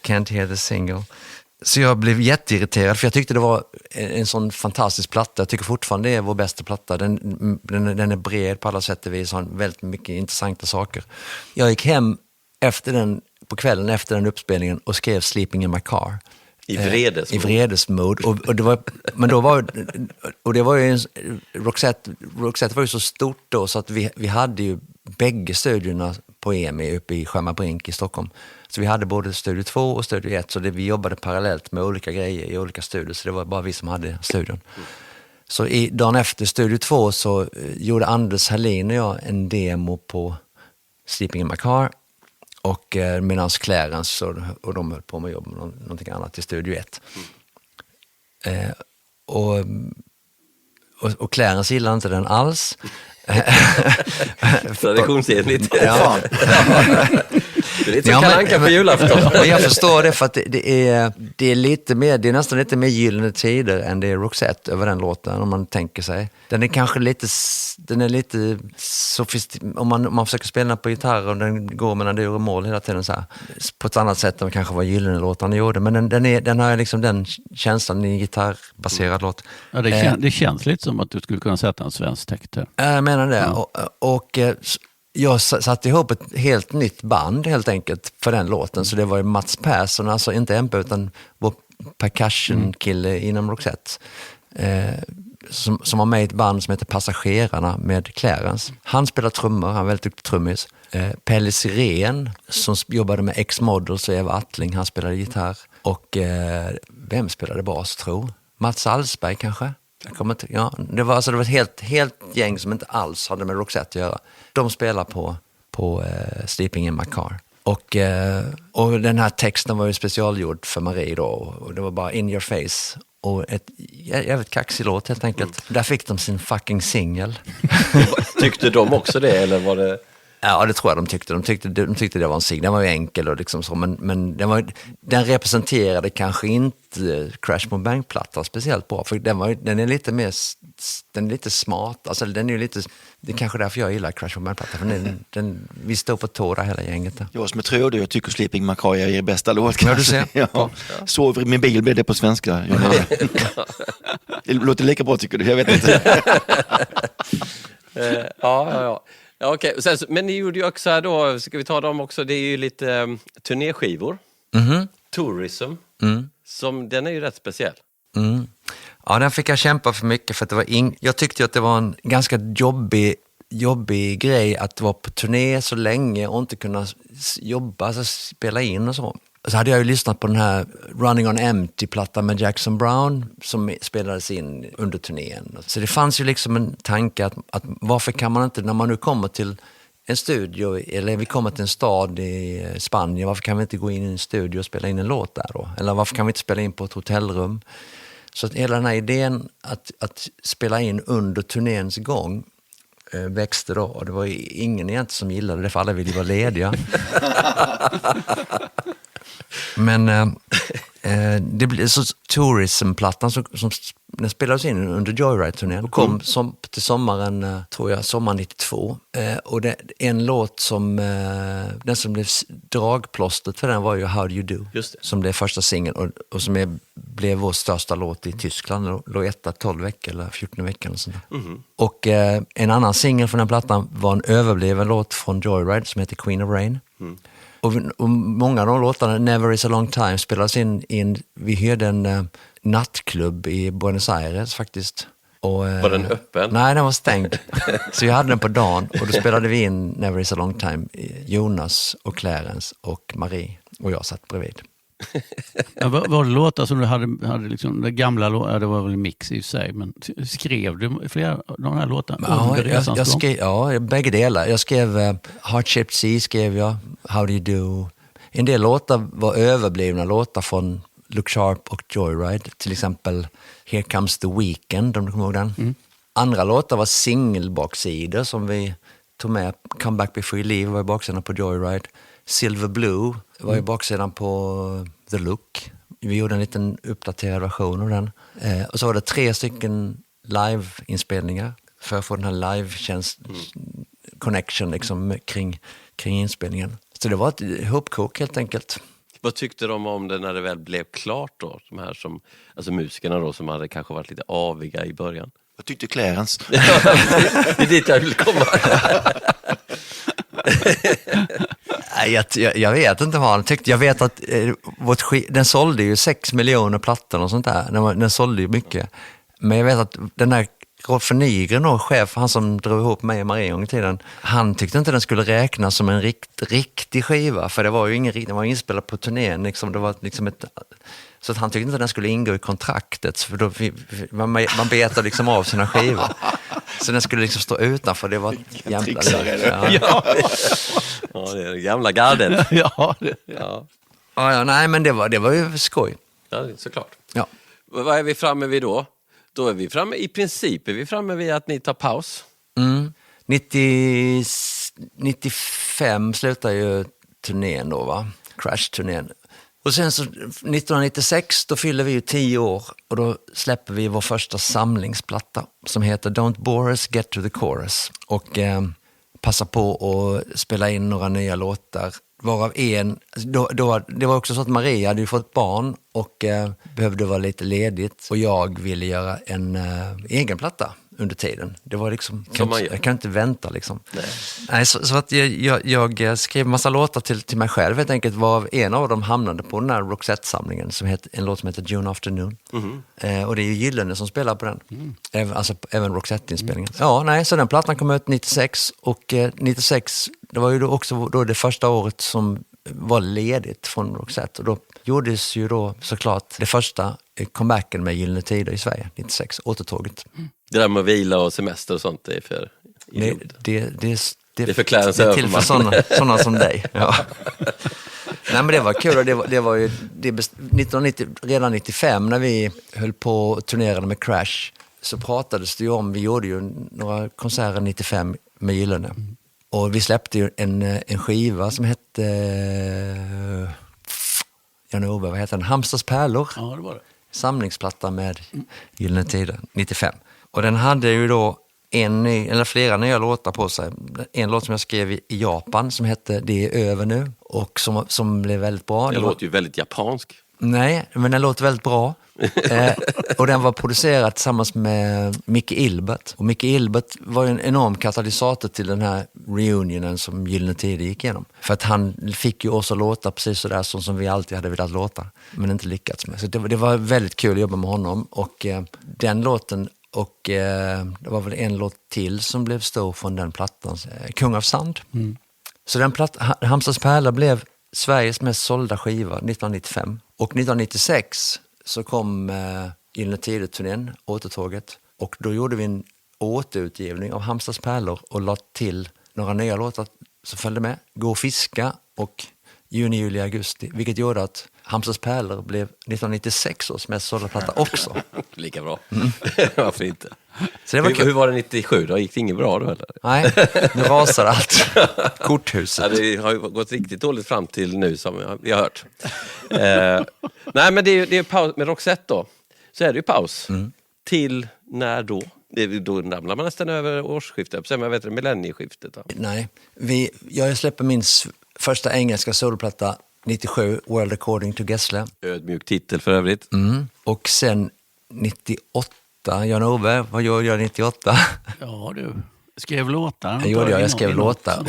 Can't hear the single. Så jag blev jätteirriterad för jag tyckte det var en sån fantastisk platta. Jag tycker fortfarande det är vår bästa platta. Den är bred på alla sätt och vis. Har väldigt mycket intressanta saker. Jag gick hem på kvällen efter den uppspelningen och skrev Sleeping in my car. I vredesmod. I vredesmod. Och det var ju Roxette var ju så stort då så att vi hade ju bägge studiorna på EMI uppe i Skärmarbrink i Stockholm. Så vi hade både Studio 2 och Studio 1 så vi jobbade parallellt med olika grejer i olika studior så det var bara vi som hade studion. Så dagen efter Studio 2 så gjorde Anders Hallin och jag en demo på Sleeping in my car. Och medan Clarence och de höll på med jobb med någonting annat i Studio 1. Och Clarence gillade inte den alls. Traditionsenligt. Ja. Det är lite som Kalle Anka på julafton. Men jag förstår det för att det är lite mer, det är nästan lite mer gyllene tider än det är Roxette över den låten om man tänker sig. Den är kanske lite om man försöker spela på gitarr och den går mellan dur och mål hela tiden så här, på ett annat sätt än kanske vad gyllene låtarna gjorde, men den har liksom den känslan i en gitarrbaserad låt. Ja, det känns lite som att du skulle kunna sätta en svensk text. Jag menar det. Och jag satte ihop ett helt nytt band helt enkelt för den låten. Så det var ju Mats Persson, alltså inte MP utan vår percussion-kille inom Roxette. Som var med i ett band som heter Passagerarna med Clarence. Han spelar trummor, han är väldigt duktig trummis. Pelle Sirén som jobbade med X-Models och Eva Attling, han spelade gitarr. Och vem spelade bas, tror? Mats Alsberg kanske? Det var ett helt gäng som inte alls hade med Roxette att göra. De spelar på Sleeping in my car. Och den här texten var ju specialgjord för Marie då. Och det var bara in your face. Och ett jävligt kaxig låt helt enkelt. Där fick de sin fucking singel. Tyckte de också det eller var det... Ja, det tror jag de tyckte. De tyckte det var en singel. Den var ju enkel och liksom så, men den representerade kanske inte Crash Boom Bang-plattan speciellt bra. För den är lite mer, den är lite smart. Alltså den är ju lite, det är kanske därför jag gillar Crash Boom Bang-plattan. För vi står på tå där hela gänget där. Jag som är tröd, jag tycker Sleeping My Car är er bästa låt. Ja, du ser. Ja. Sover i min bil blir det på svenska. Det låter lika bra tycker du, jag vet inte. Ja. Ja, okej. Men ni gjorde ju också här då, ska vi ta dem också, det är ju lite turnéskivor. Tourism, den är ju rätt speciell. Ja, den fick jag kämpa för mycket för att det var jag tyckte att det var en ganska jobbig jobbig grej att vara på turné så länge och inte kunna jobba, alltså spela in och så. Så hade jag ju lyssnat på den här Running on Empty-plattan med Jackson Browne som spelades in under turnén. Så det fanns ju liksom en tanke att varför kan man inte, när man nu kommer till en studio, eller vi kommer till en stad i Spanien, varför kan vi inte gå in i en studio och spela in en låt där då? Eller varför kan vi inte spela in på ett hotellrum? Så att hela den här idén att spela in under turnéns gång växte då. Och det var ingen egentligen som gillade det, för alla ville vara lediga. Men det blev så Tourism-plattan som den spelades in under Joyride-turnén och kom till sommaren, tror jag, sommaren 92. Och en låt som den som blev dragplåstret för den var ju How Do You Do, som blev första singeln och som blev vår största låt i Tyskland. Låg etta 12 veckor eller 14 veckor eller sånt där. Och en annan singel från den plattan var en överbliven låt från Joyride som heter Queen of Rain. Och många av de låtarna, Never Is A Long Time, spelades in vi hyrde en nattklubb i Buenos Aires faktiskt. Och, var den öppen? Nej, den var stängd. Så jag hade den på dagen och då spelade vi in Never Is A Long Time. Jonas och Clarence och Marie och jag satt bredvid. Var det låtar som du hade liksom, det gamla låtar, det var väl en mix i sig, men skrev du flera av de här låtarna under resans gång? Ja, bägge delar. Jag skrev Heart Shaped Sea, skrev jag, How Do You Do. En del låtar var överblivna låtar från Look Sharp och Joyride, till exempel Here Comes the Weekend, om du kommer ihåg den. Andra låtar var singelbaksidor som vi tog med. Come Back Before You Leave var i baksidan på Joyride. Silver Blue var i baksidan på The Look. Vi gjorde en liten uppdaterad version av den. Och så var det 3 stycken live-inspelningar för att få den här live-connection liksom, kring inspelningen. Så det var ett hopkok helt enkelt. Vad tyckte de om det när det väl blev klart då? De här som, alltså musikerna då som hade kanske varit lite aviga i början. Vad tyckte Clarence? Det är dit jag vill komma. Jag vet inte vad han tyckte. Jag vet att den sålde ju 6 miljoner plattor och sånt där. Den sålde ju mycket. Men jag vet att den där Rolf Nygren och chef, han som drog ihop mig och Marie en gång i tiden, han tyckte inte den skulle räknas som en riktig skiva, för det var ju den var inspelad på turnén liksom, det var liksom så att han tyckte inte den skulle ingå i kontraktet, för då man betar liksom av sina skivor. Så den skulle liksom stå utanför, det var jävla Ja, det är det gamla gardet. Nej, men det var ju skoj. Ja, såklart. Ja. Vad är vi framme vid då? Då är vi framme, i princip är vi framme vid att ni tar paus. 95 slutar ju turnén då, va? Crash-turnén. Och sen så 1996 då fyller vi ju 10 år och då släpper vi vår första samlingsplatta som heter Don't Bore Us, Get to the Chorus. Och passar på att spela in några nya låtar. Varav det var också så att Maria hade ju fått barn och behövde vara lite ledigt. Och jag ville göra en egen platta under tiden. Det var liksom, jag kan inte vänta liksom. Nej, så att jag skrev massa låtar till mig själv helt enkelt. Var en av dem hamnade på den här Roxette-samlingen en låt som heter June Afternoon. Och det är ju Gyllene som spelar på den. Även Roxette-inspelningen. Så den plattan kom ut 96 och 96, det var ju då också då det första året som var ledigt från Roxette. Och då gjordes ju då såklart det första comebacken med Gyllene Tider i Sverige, 96, återtåget. Det där med att vila och semester och sånt, det är för det är för Clarence. Det är till för sådana som dig. Ja. Nej, men det var kul. Det var ju 1990, redan 95 när vi höll på och turnerade med Crash, så pratades det ju om, vi gjorde ju några konserter 95 med Gyllene. Och vi släppte ju en skiva som hette vad heter den? Hamsters pärlor. Ja, det var det. Samlingsplatta med Gyllene Tider 95. Och den hade ju då flera nya låtar på sig. En låt som jag skrev i Japan som hette Det är över nu och som blev väldigt bra. Det låter ju väldigt japansk. Nej, men den låter väldigt bra. Och den var producerad tillsammans med Micke Ilbert. Och Micke Ilbert var ju en enorm katalysator till den här reunionen som Gyllene Tider gick igenom. För att han fick ju oss att låta precis sådär som vi alltid hade velat låta, men inte lyckats med. Så det var väldigt kul att jobba med honom. Och den låten Och det var väl en låt till som blev stor från den plattan, Kung av Sand. Så den Halmstads pärlor blev Sveriges mest sålda skiva 1995. Och 1996 så kom Gyllene Tider-turnén, återtåget. Och då gjorde vi en återutgivning av Halmstads pärlor och la till några nya låtar som följde med. Gå och fiska och Juni, juli, augusti. Vilket gjorde att Halmstads pärlor blev 1996 års mest sålda platta också. Lika bra. Varför inte? Så det var hur var det 97 då? Gick det inget bra då eller? Nej, nu rasar allt. Korthuset. Ja, det har ju gått riktigt dåligt fram till nu som vi har hört. Nej, men det är paus med Roxette då. Så är det ju paus. Till när då? Då ramlar man nästan över årsskiftet. Jag vet inte, millennieskiftet. Då. Nej, jag släpper min första engelska soloplatta 97, World According to Gessle. Ödmjuk titel för övrigt. Och sen 98, Jan-Ove, vad gör jag 98? Ja, du skrev låtar. Jag skrev låtar.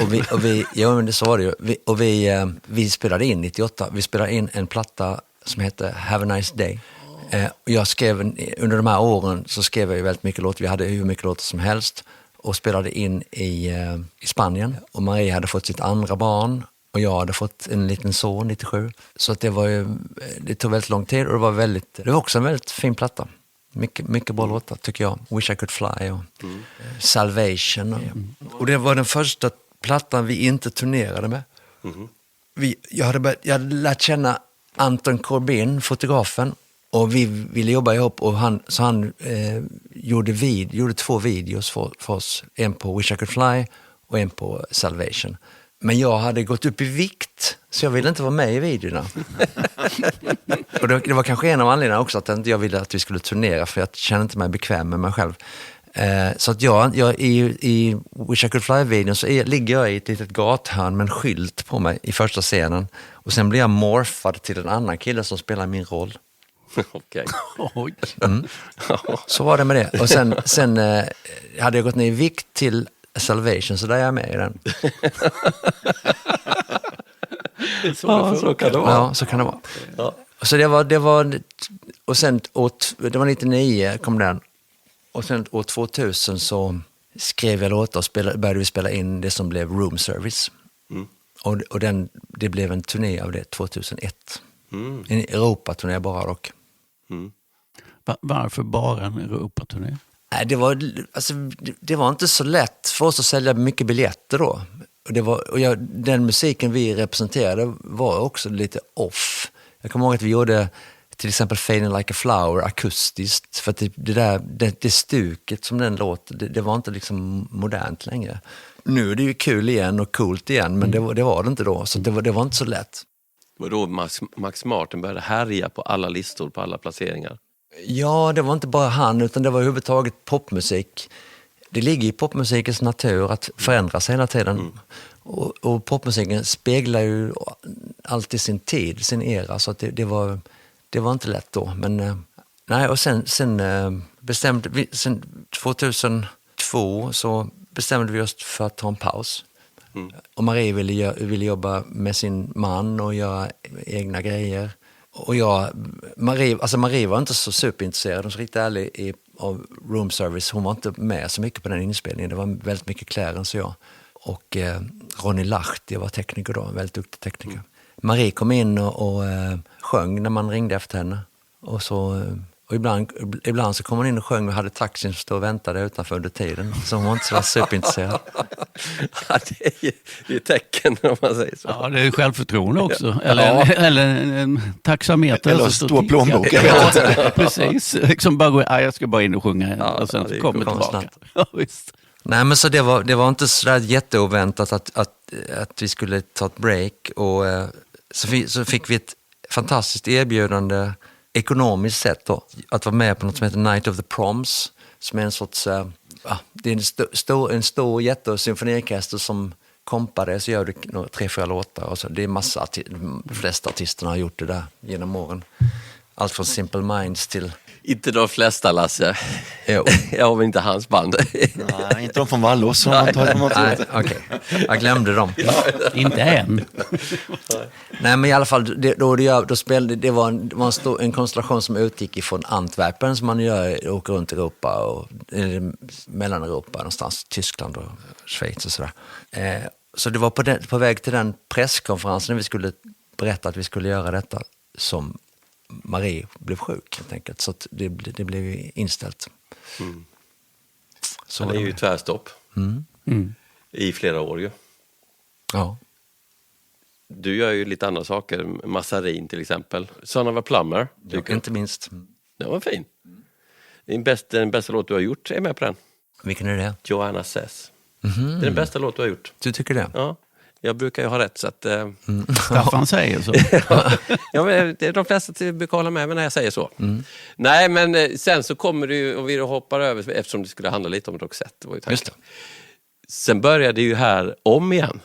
Men det så var det ju. Och vi spelade in 98. Vi spelade in en platta som heter Have a Nice Day. Och jag skrev, under de här åren så skrev jag ju väldigt mycket låtar. Vi hade hur mycket låtar som helst. Och spelade in i Spanien. Och Marie hade fått sitt andra barn. Och jag hade fått en liten son 97. Så att det tog väldigt lång tid. Och det var också en väldigt fin platta. Mycket bra låtar tycker jag. Wish I Could Fly och Salvation. Och det var den första plattan vi inte turnerade med. Jag hade lärt känna Anton Corbin, fotografen. Och vi ville jobba ihop och han gjorde 2 videos för oss. En på Wish I Could Fly och en på Salvation. Men jag hade gått upp i vikt så jag ville inte vara med i videorna. Och det var kanske en av anledningarna också att jag ville att vi skulle turnera för jag kände inte mig bekväm med mig själv. Så att jag i Wish I Could Fly-videon så ligger jag i ett litet gathörn med en skylt på mig i första scenen. Och sen blir jag morfad till en annan kille som spelar min roll. Okej. Så var det med det. Och sen hade jag gått ner i vikt till Salvation, så där är jag med i den. Så kan det vara. Ja, så kan det vara. Ja. Så det var och sen det var 99 kom den. Och sen år 2000 så skrev jag låtar och började vi spela in det som blev Room Service. Och det blev en turné av det 2001. En Europaturné bara dock. Varför bara en Europaturné? Nej, det var inte så lätt för oss att sälja mycket biljetter då. Och den musiken vi representerade var också lite off. Jag kommer ihåg att vi gjorde till exempel Fading Like a Flower akustiskt. För att det stuket som den låter, det var inte liksom modernt längre. Nu är det ju kul igen och coolt igen, men det var det inte då. Så det var inte så lätt. Och då Max Martin började härja på alla listor, på alla placeringar. Ja, det var inte bara han utan det var överhuvudtaget popmusik. Det ligger i popmusikens natur att förändras hela tiden. Och popmusiken speglar ju alltid sin tid, sin era. Så att det var inte lätt då. Men nej, och sen bestämde vi, sen 2002 så bestämde vi oss för att ta en paus. Och Marie ville jobba med sin man och göra egna grejer. Och Marie var inte så superintresserad, så riktigt ärlig av Room Service. Hon var inte med så mycket på den inspelningen. Det var väldigt mycket Clarence och jag. Och Ronny Lahti var tekniker då, en väldigt duktig tekniker. Marie kom in och sjöng när man ringde efter henne. Och ibland så kom hon in och sjöng och hade taxin som stod och väntade utanför under tiden. Så hon var inte så superintresserad. Ja, det är ju tecken om man säger så. Ja, det är självförtroende också. Eller en taxameter. Eller stor plånbok. Ja, precis. Liksom jag ska bara in och sjunga och sen så kommer tillbaka. Ja, visst. Nej, men så det var inte så där jätteoväntat att vi skulle ta ett break. Och så fick vi ett fantastiskt erbjudande ekonomiskt sett då, att vara med på något som heter Night of the Proms, som är en sorts det är en stor jättesymfoniorkester som kompar det, så gör du 3-4 låtar och så. Det är de flesta artisterna har gjort det där genom åren. allt från Simple Minds till... Inte de flesta, Lasse. Jo. Jag har väl inte hans band. Nej, inte de från Vallås. Nej, okej. Jag glömde dem. Inte än. Nej, men i alla fall, då spelade, det var en konstellation som utgick ifrån Antwerpen, som man åker runt i Europa och Mellaneuropa, någonstans Tyskland och Schweiz och sådär. Så det var på väg till den presskonferensen när vi skulle berätta att vi skulle göra detta som Marie blev sjuk helt enkelt. Så att det blev inställt. Så det är ju tvärstopp. I flera år ju. Ja. Du gör ju lite andra saker. Massarin till exempel. Son of a Plumber. Inte minst. Det var fin. Den bästa låt du har gjort är med på den. Vilken är det? Joanna Says. Det är den bästa låt du har gjort. Du tycker det? Ja. Jag brukar ju ha rätt så att... Staffan säger så. Ja, men de flesta brukar hålla med mig när jag säger så. Nej, men sen så kommer det ju, och vi hoppar över, eftersom det skulle handla lite om Roxette. Det var ju tanken. Just det. Sen började det ju här om igen,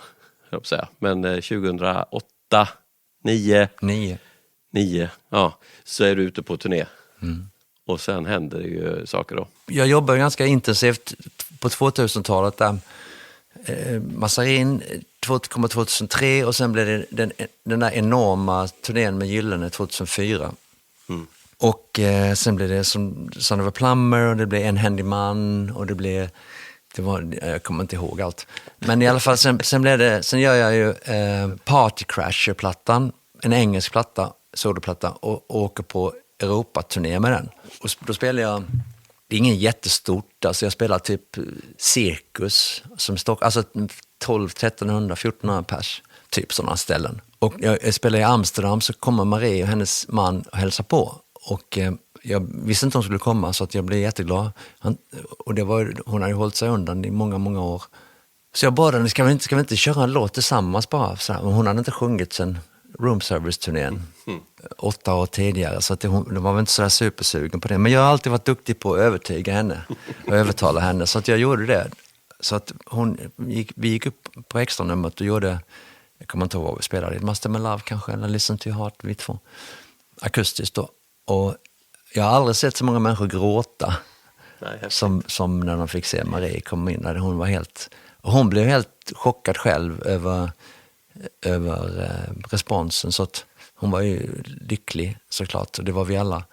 jag säga. Men 2008, 9, ja, så är du ute på turné. Och sen händer det ju saker då. Jag jobbar ganska intensivt på 2000-talet där. Massarin 2003 och sen blev det den där enorma turnén med Gyllene 2004. Och sen blev det som Son of a Plumber och det blev En händig man och jag kommer inte ihåg allt. Men i alla fall sen gör jag ju Party Crasher-plattan, en engelsk platta, soloplatta, och åker på Europa-turné med den. Och då spelar jag, det är ingen jättestort, alltså jag spelar typ cirkus som alltså 12, 1300, 1400 pers, typ sådana ställen. Och jag spelar i Amsterdam, så kommer Marie och hennes man och hälsar på. Och jag visste inte hon skulle komma, så att jag blev jätteglad. Hon hade hållit sig undan i många, många år. Så jag bad henne, ska vi inte köra en låt tillsammans bara? Så här, hon hade inte sjungit sen Room Service-turnén 8 år tidigare, så att det var väl inte så där supersugen på det. Men jag har alltid varit duktig på att övertyga henne och övertala henne, så att jag gjorde det. Så att vi gick upp på extra numret och gjorde, jag kommer inte ihåg vad vi spelade, Master My Love kanske, eller Listen to Your Heart, vi två. Akustiskt då. Och jag har aldrig sett så många människor gråta som när de fick se Marie komma in. Hon blev helt chockad själv över responsen, så att hon var ju lycklig såklart, och det var vi alla.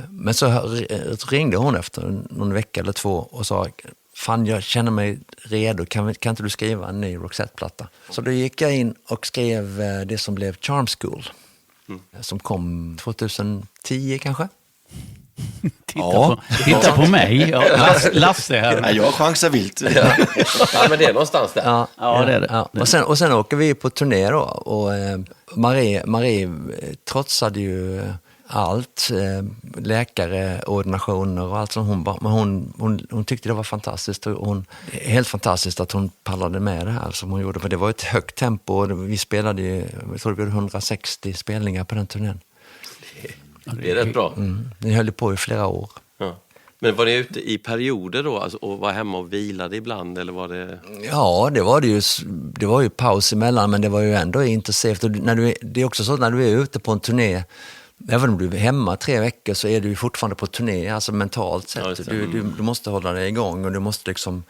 Men så ringde hon efter någon vecka eller 2 och sa, fan, jag känner mig redo, kan inte du skriva en ny Roxette-platta? Så då gick jag in och skrev det som blev Charm School, som kom 2010 kanske. Titta på mig. Ja, Lasse här. Ja, jag chansar vilt. Ja, men det är någonstans där. Ja, det är det. Ja. Och sen åker vi på turné då, och Marie trotsade ju allt, läkare, ordinationer och allt som hon tyckte det var fantastiskt, och helt fantastiskt att hon pallade med det här som hon gjorde, för det var ett högt tempo, och vi spelade ju, jag tror det var 160 spelningar på den turnén. Det är rätt bra. Vi höll på i flera år. Ja. Men var ni ute i perioder då, alltså, och var hemma och vilade ibland, eller var det? Ja, det var ju paus emellan, men det var ju ändå intensivt. Det är också så att när du är ute på en turné, även om du är hemma 3 veckor, så är du fortfarande på turné, alltså mentalt sett. Ja, du måste hålla dig igång, och du måste liksom,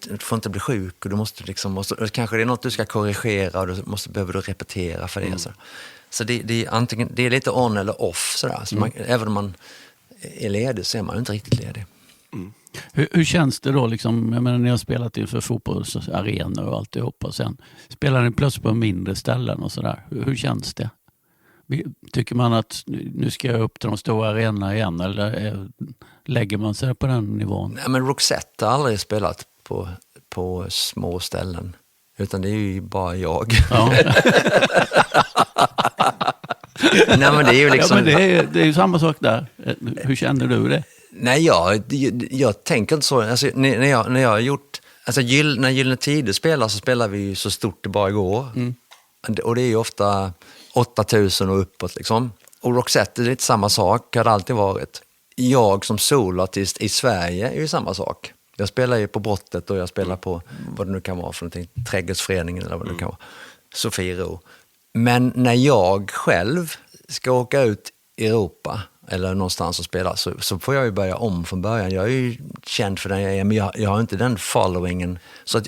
du får inte bli sjuk, och du måste liksom, kanske det är något du ska korrigera, och behöver du repetera för det. Så det är lite on eller off sådär. Så även om man är ledig så är man inte riktigt ledig. Hur känns det då liksom, jag menar, ni har spelat inför fotbollsarenor och alltihopa, och sen spelar ni plötsligt på mindre ställen och sådär. Hur känns det? Tycker man att nu ska jag upp till de stora arenorna igen, eller lägger man sig på den nivån? Nej, men Roxette har aldrig spelat på små ställen, utan det är ju bara jag. Ja. Nej, men det är ju liksom... Ja, men det är ju samma sak där. Hur känner du det? Nej, jag tänker inte så. Alltså, när jag har gjort... Alltså, när Gyllene Tider spelar, så spelar vi ju så stort det bara går. Och det är ju ofta 8000 och uppåt liksom. Och Roxette är lite samma sak, har det alltid varit. Jag som soloartist i Sverige är ju samma sak. Jag spelar ju på Brottet, och jag spelar på vad det nu kan vara för någonting, Trädgårdsföreningen eller vad det kan vara, Sofiero. Men när jag själv ska åka ut i Europa eller någonstans och spela så får jag ju börja om från början. Jag är ju känd för den jag är, men jag har inte den followingen.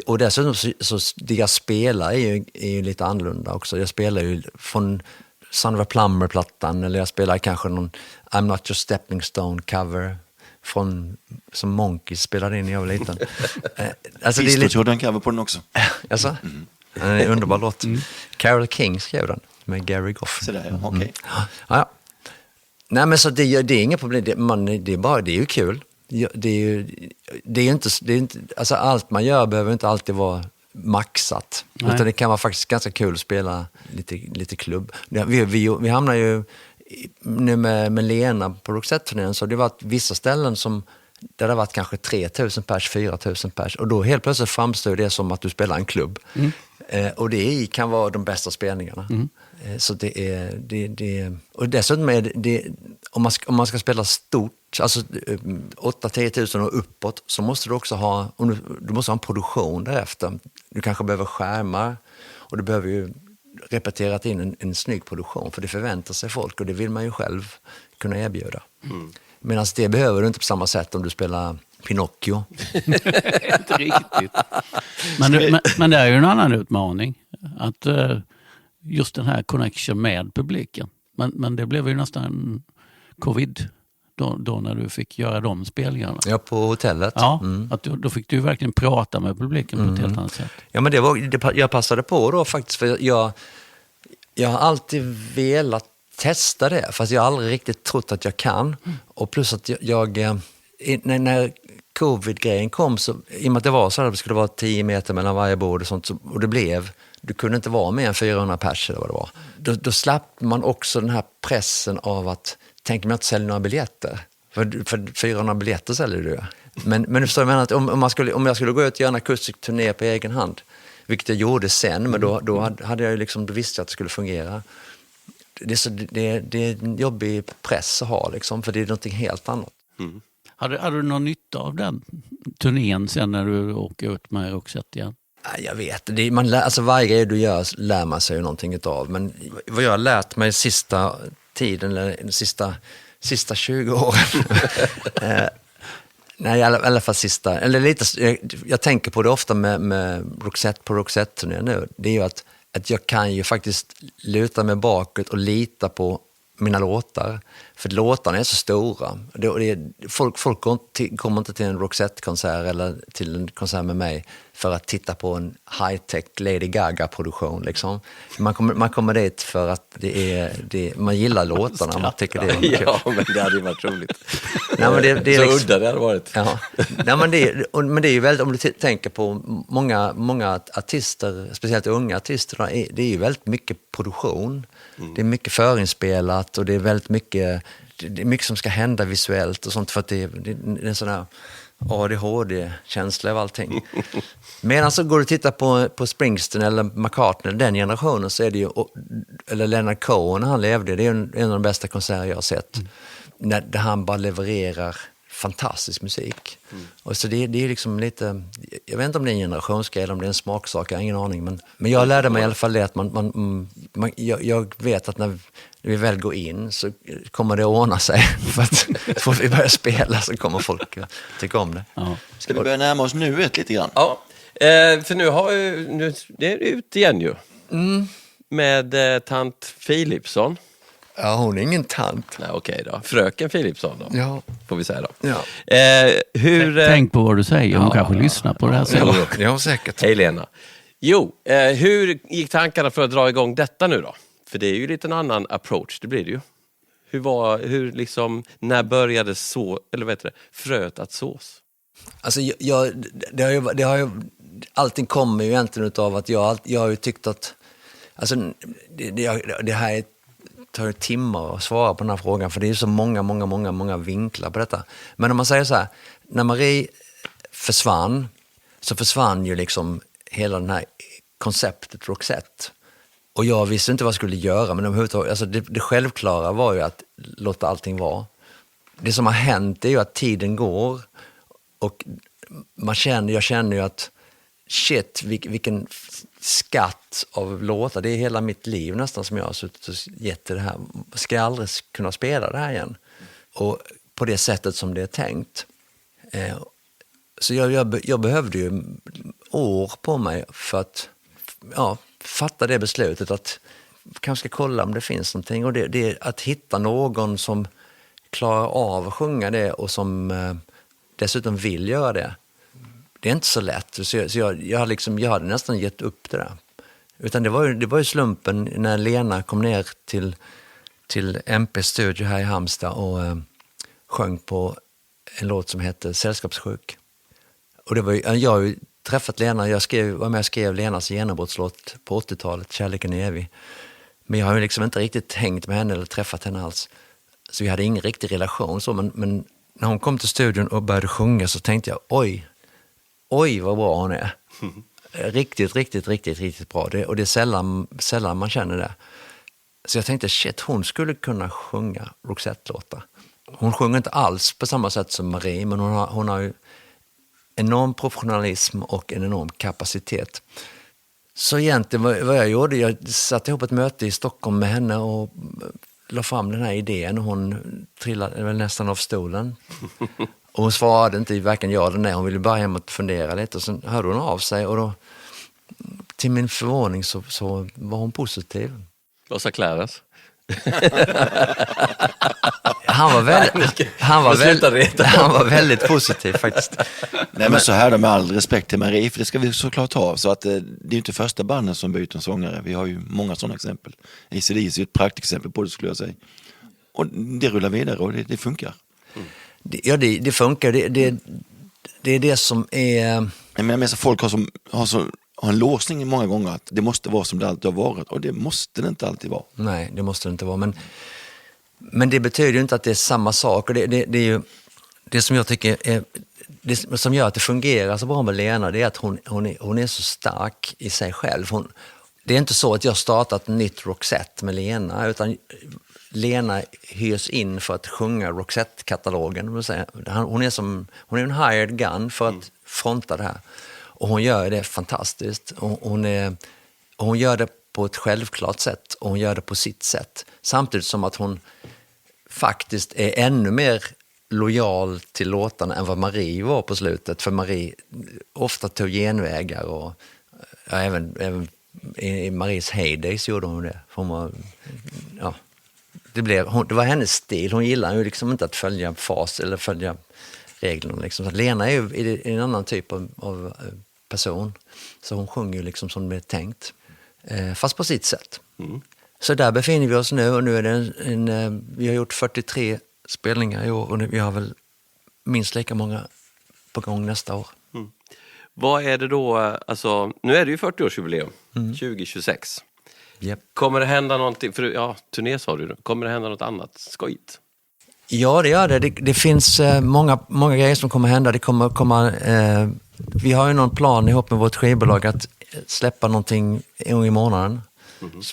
Och dessutom så det jag spelar är ju lite annorlunda också. Jag spelar ju från Son of a Plumber-plattan, eller jag spelar kanske någon I'm Not Your Stepping Stone cover som Monkeys spelade in när jag var liten. Alltså det är lite... gjorde en cover på den också. Alltså? Den är en underbar låt. Carole King skrev den med Gary Goff. Så där, ja. Okej. Ja. Nej, men så det är inga problem. Det är ju kul. Det är inte, alltså allt man gör behöver inte alltid vara maxat. Nej. Utan det kan vara faktiskt ganska kul att spela lite klubb. Vi hamnar ju nu med Lena på Roxette-turnén, så det har varit vissa ställen där det har varit kanske 3000 pers, 4000 pers. Och då helt plötsligt framstår det som att du spelar en klubb. Och det kan vara de bästa spelningarna. Så det är och dessutom är det om man ska spela stort, alltså 8-10 000 och uppåt, så måste du också ha du måste ha en produktion därefter. Du kanske behöver skärmar, och du behöver ju repeterat in en snygg produktion, för det förväntar sig folk och det vill man ju själv kunna erbjuda. Medan det behöver du inte på samma sätt om du spelar Pinocchio. Inte riktigt. Men det är ju en annan utmaning. Att just den här connection med publiken. Men det blev ju nästan covid då när du fick göra de spelningarna. Ja, på hotellet. Ja, att då fick du verkligen prata med publiken på ett helt annat sätt. Ja, men jag passade på då faktiskt, för jag har alltid velat testa det, fast jag har aldrig riktigt trott att jag kan. Och plus att när covid-grejen kom, så i och med att det var så att det skulle vara 10 meter mellan varje bord och sånt, och du kunde inte vara mer än 400 pers eller vad det var. Då slapp man också den här pressen av att tänker man inte sälja några biljetter. För 400 biljetter säljer du. Men du förstår, jag menar att om jag skulle gå ut och göra en akustisk turné på egen hand, vilket jag gjorde sen, men då hade jag ju liksom, då visste jag att det skulle fungera. Det är en jobbig press att ha liksom, för det är någonting helt annat. Hade du någon nytta av den turnén sen när du åker ut med Roxette igen? Jag vet, alltså varje grej du gör lär man sig ju någonting utav. Men vad jag har lärt mig sista tiden, eller sista 20 åren. Nej, i alla fall sista. Eller lite, jag tänker på det ofta med Roxette på Roxette-turnén nu. Det är ju att jag kan ju faktiskt luta mig bakåt och lita på mina låtar. För låtarna är så stora. Folk kommer inte till en Roxette-konsert eller till en konsert med mig för att titta på en high-tech Lady Gaga-produktion. Liksom. Man kommer dit för att man gillar låtarna. Man tycker det är kul. Ja, men det hade ju varit roligt. Nej, men det är så liksom, udda det hade varit. Ja. Nej, men det är ju väldigt, om du tänker på många artister, speciellt unga artister, det är ju väldigt mycket produktion. Det är mycket förinspelat och det är väldigt mycket som ska hända visuellt och sånt, för att det är en sån här ADHD-känsla av allting. Medan så går du och tittar på Springsteen eller McCartney, den generationen, så är det ju, eller Leonard Cohen när han levde, det är en av de bästa konserter jag har sett. Där han bara levererar fantastisk musik. Och så det är liksom lite, jag vet inte om det är en generationsgrej eller om det är en smaksak, jag har ingen aning, men jag lärde mig i alla fall det att jag vet att när vi väl går in så kommer det att ordna sig, för att får vi börja spela så kommer folk tycka om det. Ja. Ska vi börja närma oss nuet lite grann? Ja, för nu det är ut igen ju. Med tant Philipsson. Ja, hon är ingen tant. Nej, okej då. Fröken Philipsson då. Ja. Får vi säga då. Ja. Tänk på vad du säger, hon kanske lyssnar på det här sen. Ja, säkert. Hej Lena. Jo, hur gick tankarna för att dra igång detta nu då? För det är ju lite en annan approach, det blir det ju. När började fröet att sås? Alltså det har ju allting kommer ju egentligen utav att jag har ju tyckt att, alltså det här tar ju timmar att svara på den här frågan, för det är ju så många vinklar på detta. Men om man säger så här, när Marie försvann, så försvann ju liksom hela den här konceptet Roxette. Och jag visste inte vad jag skulle göra, men alltså det självklara var ju att låta allting vara. Det som har hänt är ju att tiden går, och jag känner ju att shit, vilken skatt av låtar. Det är hela mitt liv nästan som jag har suttit och gett det här. Ska jag aldrig kunna spela det här igen? Och på det sättet som det är tänkt. Så jag behövde ju år på mig för att fatta det beslutet att kanske kolla om det finns någonting. Och det är att hitta någon som klarar av att sjunga det och som dessutom vill göra det. Det är inte så lätt. Så jag hade nästan gett upp det där. Utan det var ju slumpen när Lena kom ner till MP Studio här i Halmstad och sjöng på en låt som heter Sällskapssjuk. Och det var jag har ju träffat Lena, var med och skrev Lenas genombrottslåt på 80-talet, Kärleken är evig. Men jag har ju liksom inte riktigt hängt med henne eller träffat henne alls. Så vi hade ingen riktig relation så, men när hon kom till studion och började sjunga så tänkte jag, oj vad bra hon är. Riktigt bra. Och det är sällan man känner det. Så jag tänkte, shit, hon skulle kunna sjunga Roxette-låtar. Hon sjunger inte alls på samma sätt som Marie, men hon har ju enorm professionalism och en enorm kapacitet. Så egentligen vad jag gjorde, jag satte ihop ett möte i Stockholm med henne och la fram den här idén och hon trillade väl nästan av stolen. Och hon svarade inte varken ja eller nej, hon ville bara hem och fundera lite och sen hörde hon av sig och då till min förvåning så var hon positiv. Vad sa Claras? Han var väldigt positiv faktiskt. Nej, men så här då, med all respekt till Marie, för det ska vi såklart ha. Så att det är ju inte första banden som byter en sångare. Vi har ju många sådana exempel. AC/DC är ett praktexempel på det, skulle jag säga. Och det rullar vidare och det funkar. Ja, det funkar. Det är det som är... Jag menar, så folk har en låsning många gånger att det måste vara som det alltid har varit. Och det måste det inte alltid vara. Nej, det måste det inte vara. Men det betyder ju inte att det är samma sak. Och det är ju det som jag tycker är... Det som gör att det fungerar så bra med Lena, det är att hon är så stark i sig själv. Det är inte så att jag startat ett nytt Roxette med Lena, utan Lena hyrs in för att sjunga Roxette-katalogen. Hon är en hired gun för att fronta det här. Och hon gör det fantastiskt. Hon gör det på ett självklart sätt och hon gör det på sitt sätt. Samtidigt som att hon faktiskt är ännu mer lojal till låtarna än vad Marie var på slutet. För Marie ofta tog genvägar och även i Maries heydays gjorde hon det. För hon var, det var hennes stil. Hon gillar ju liksom inte att följa fas eller följa reglerna. Liksom. Så Lena är ju en annan typ av person. Så hon sjunger ju liksom som det är tänkt. Fast på sitt sätt. Mm. Så där befinner vi oss nu. Och nu är det vi har gjort 43 spelningar i år. Och vi har väl minst lika många på gång nästa år. Mm. Vad är det då, alltså, nu är det ju 40-årsjubileum, 2026. Yep. Kommer det hända någonting, turné sa du, kommer det hända något annat skojigt? Ja, det gör det. Det finns många grejer som kommer hända. Det kommer komma, vi har ju någon plan ihop med vårt skivbolag att släppa någonting en gång i månaden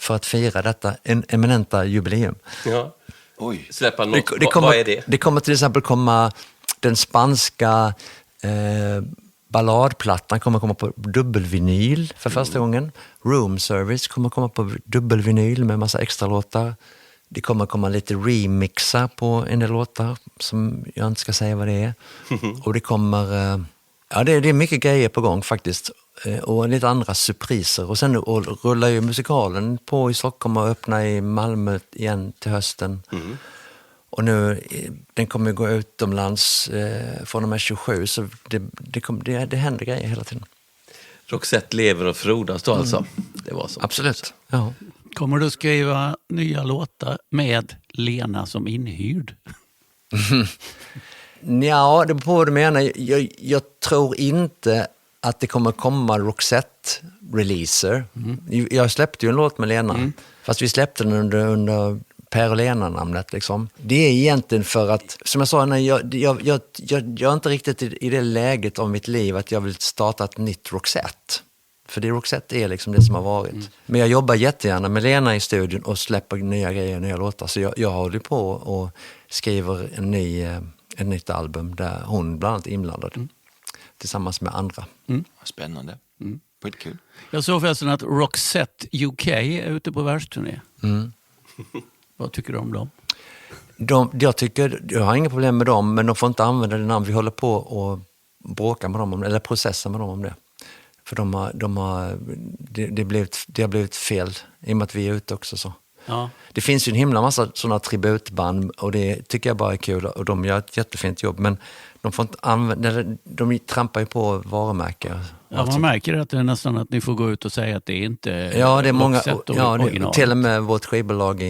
för att fira detta eminenta jubileum. Ja. Oj. Släppa något, vad är det? Det kommer till exempel komma den spanska balladplattan kommer komma på dubbelvinyl för första gången. Room Service kommer komma på dubbelvinyl med massa extra låtar. Det kommer komma lite remixar på en del låtar som jag inte ska säga vad det är. Och det kommer... det är mycket grejer på gång faktiskt. Och lite andra surpriser. Och sen rullar ju musikalen på i Stockholm och öppnar i Malmö igen till hösten. Och nu, den kommer gå utomlands från och med 27, så det händer grejer hela tiden. Roxette lever och frodas då alltså. Det var så. Absolut. Ja. Kommer du skriva nya låtar med Lena som inhyrd? Ja, det beror på vad du menar. Jag tror inte att det kommer komma Roxette-releaser. Jag släppte ju en låt med Lena. Fast vi släppte den under Per och Lena-namnet. Liksom. Det är egentligen för att, som jag sa, jag är inte riktigt i det läget av mitt liv att jag vill starta ett nytt Roxette. För det Roxette är liksom det som har varit. Men jag jobbar jättegärna med Lena i studion och släpper nya grejer, nya låtar. Så jag håller på och skriver ett nytt album där hon bland annat är inblandad. Tillsammans med andra. Spännande. Skitkul. Jag såg förresten att Roxette UK är ute på världsturné. Vad tycker du om dem? Jag har inga problem med dem, men de får inte använda det namn. Vi håller på och bråka med dem, eller processa med dem om det. För det har blivit fel i och med att vi är ute också. Så. Ja. Det finns ju en himla massa sådana tributband och det tycker jag bara är kul och de gör ett jättefint jobb. Men de får inte använda, de trampar ju på varumärken. Ja, man märker att det är nästan att ni får gå ut och säga att det är inte Ja, det är många, original. till och med vårt skivbolag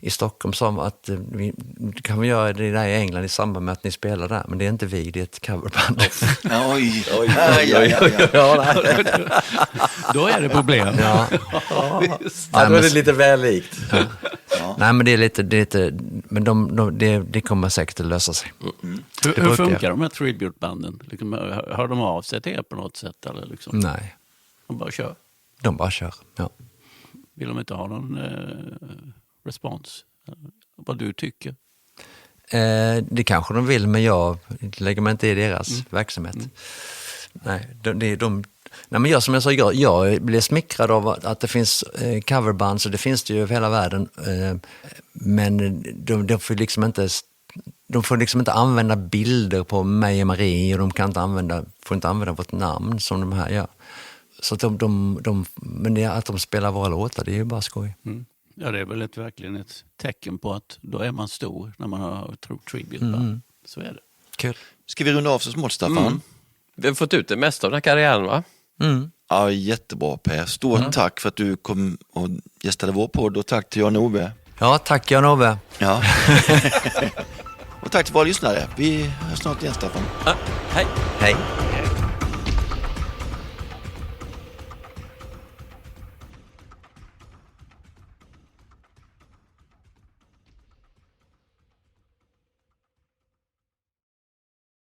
i Stockholm sa att kan vi göra det där i England i samband med att ni spelar där, men det är inte vi, det är ett coverband. Oj. Då är det problem. Ja. Då är det lite väl likt. Ja. Nej, men det är lite men det kommer säkert att lösa sig. Hur funkar de här tributebanden? Liksom, hör de av sig till er på något sätt? Eller liksom? Nej, De bara kör? de bara kör. Ja. Vill de inte ha någon respons? Vad du tycker? Det kanske de vill, men jag lägger mig inte i deras verksamhet. Nej, nej, men jag, som jag sa, jag blir smickrad av att det finns coverband, så det finns det ju över hela världen. Men de får liksom inte använda bilder på mig och Marie, och de får inte använda vårt namn som de här gör. Så att men det, att de spelar våra låtar, det är ju bara skoj. Ja, det är väl verkligen ett tecken på att då är man stor när man har tributeband. Så är det. Kul. Ska vi runda av så smått, Staffan? Vi har fått ut det mesta av den här karriären, va? Ja, jättebra Per. Stort tack för att du kom och gästade vår podd, och tack till Jan-Ove. Ja, tack Jan-Ove. Ja. Och tack till våra lyssnare. Vi hörs snart igen, Staffan. Hej. Hej.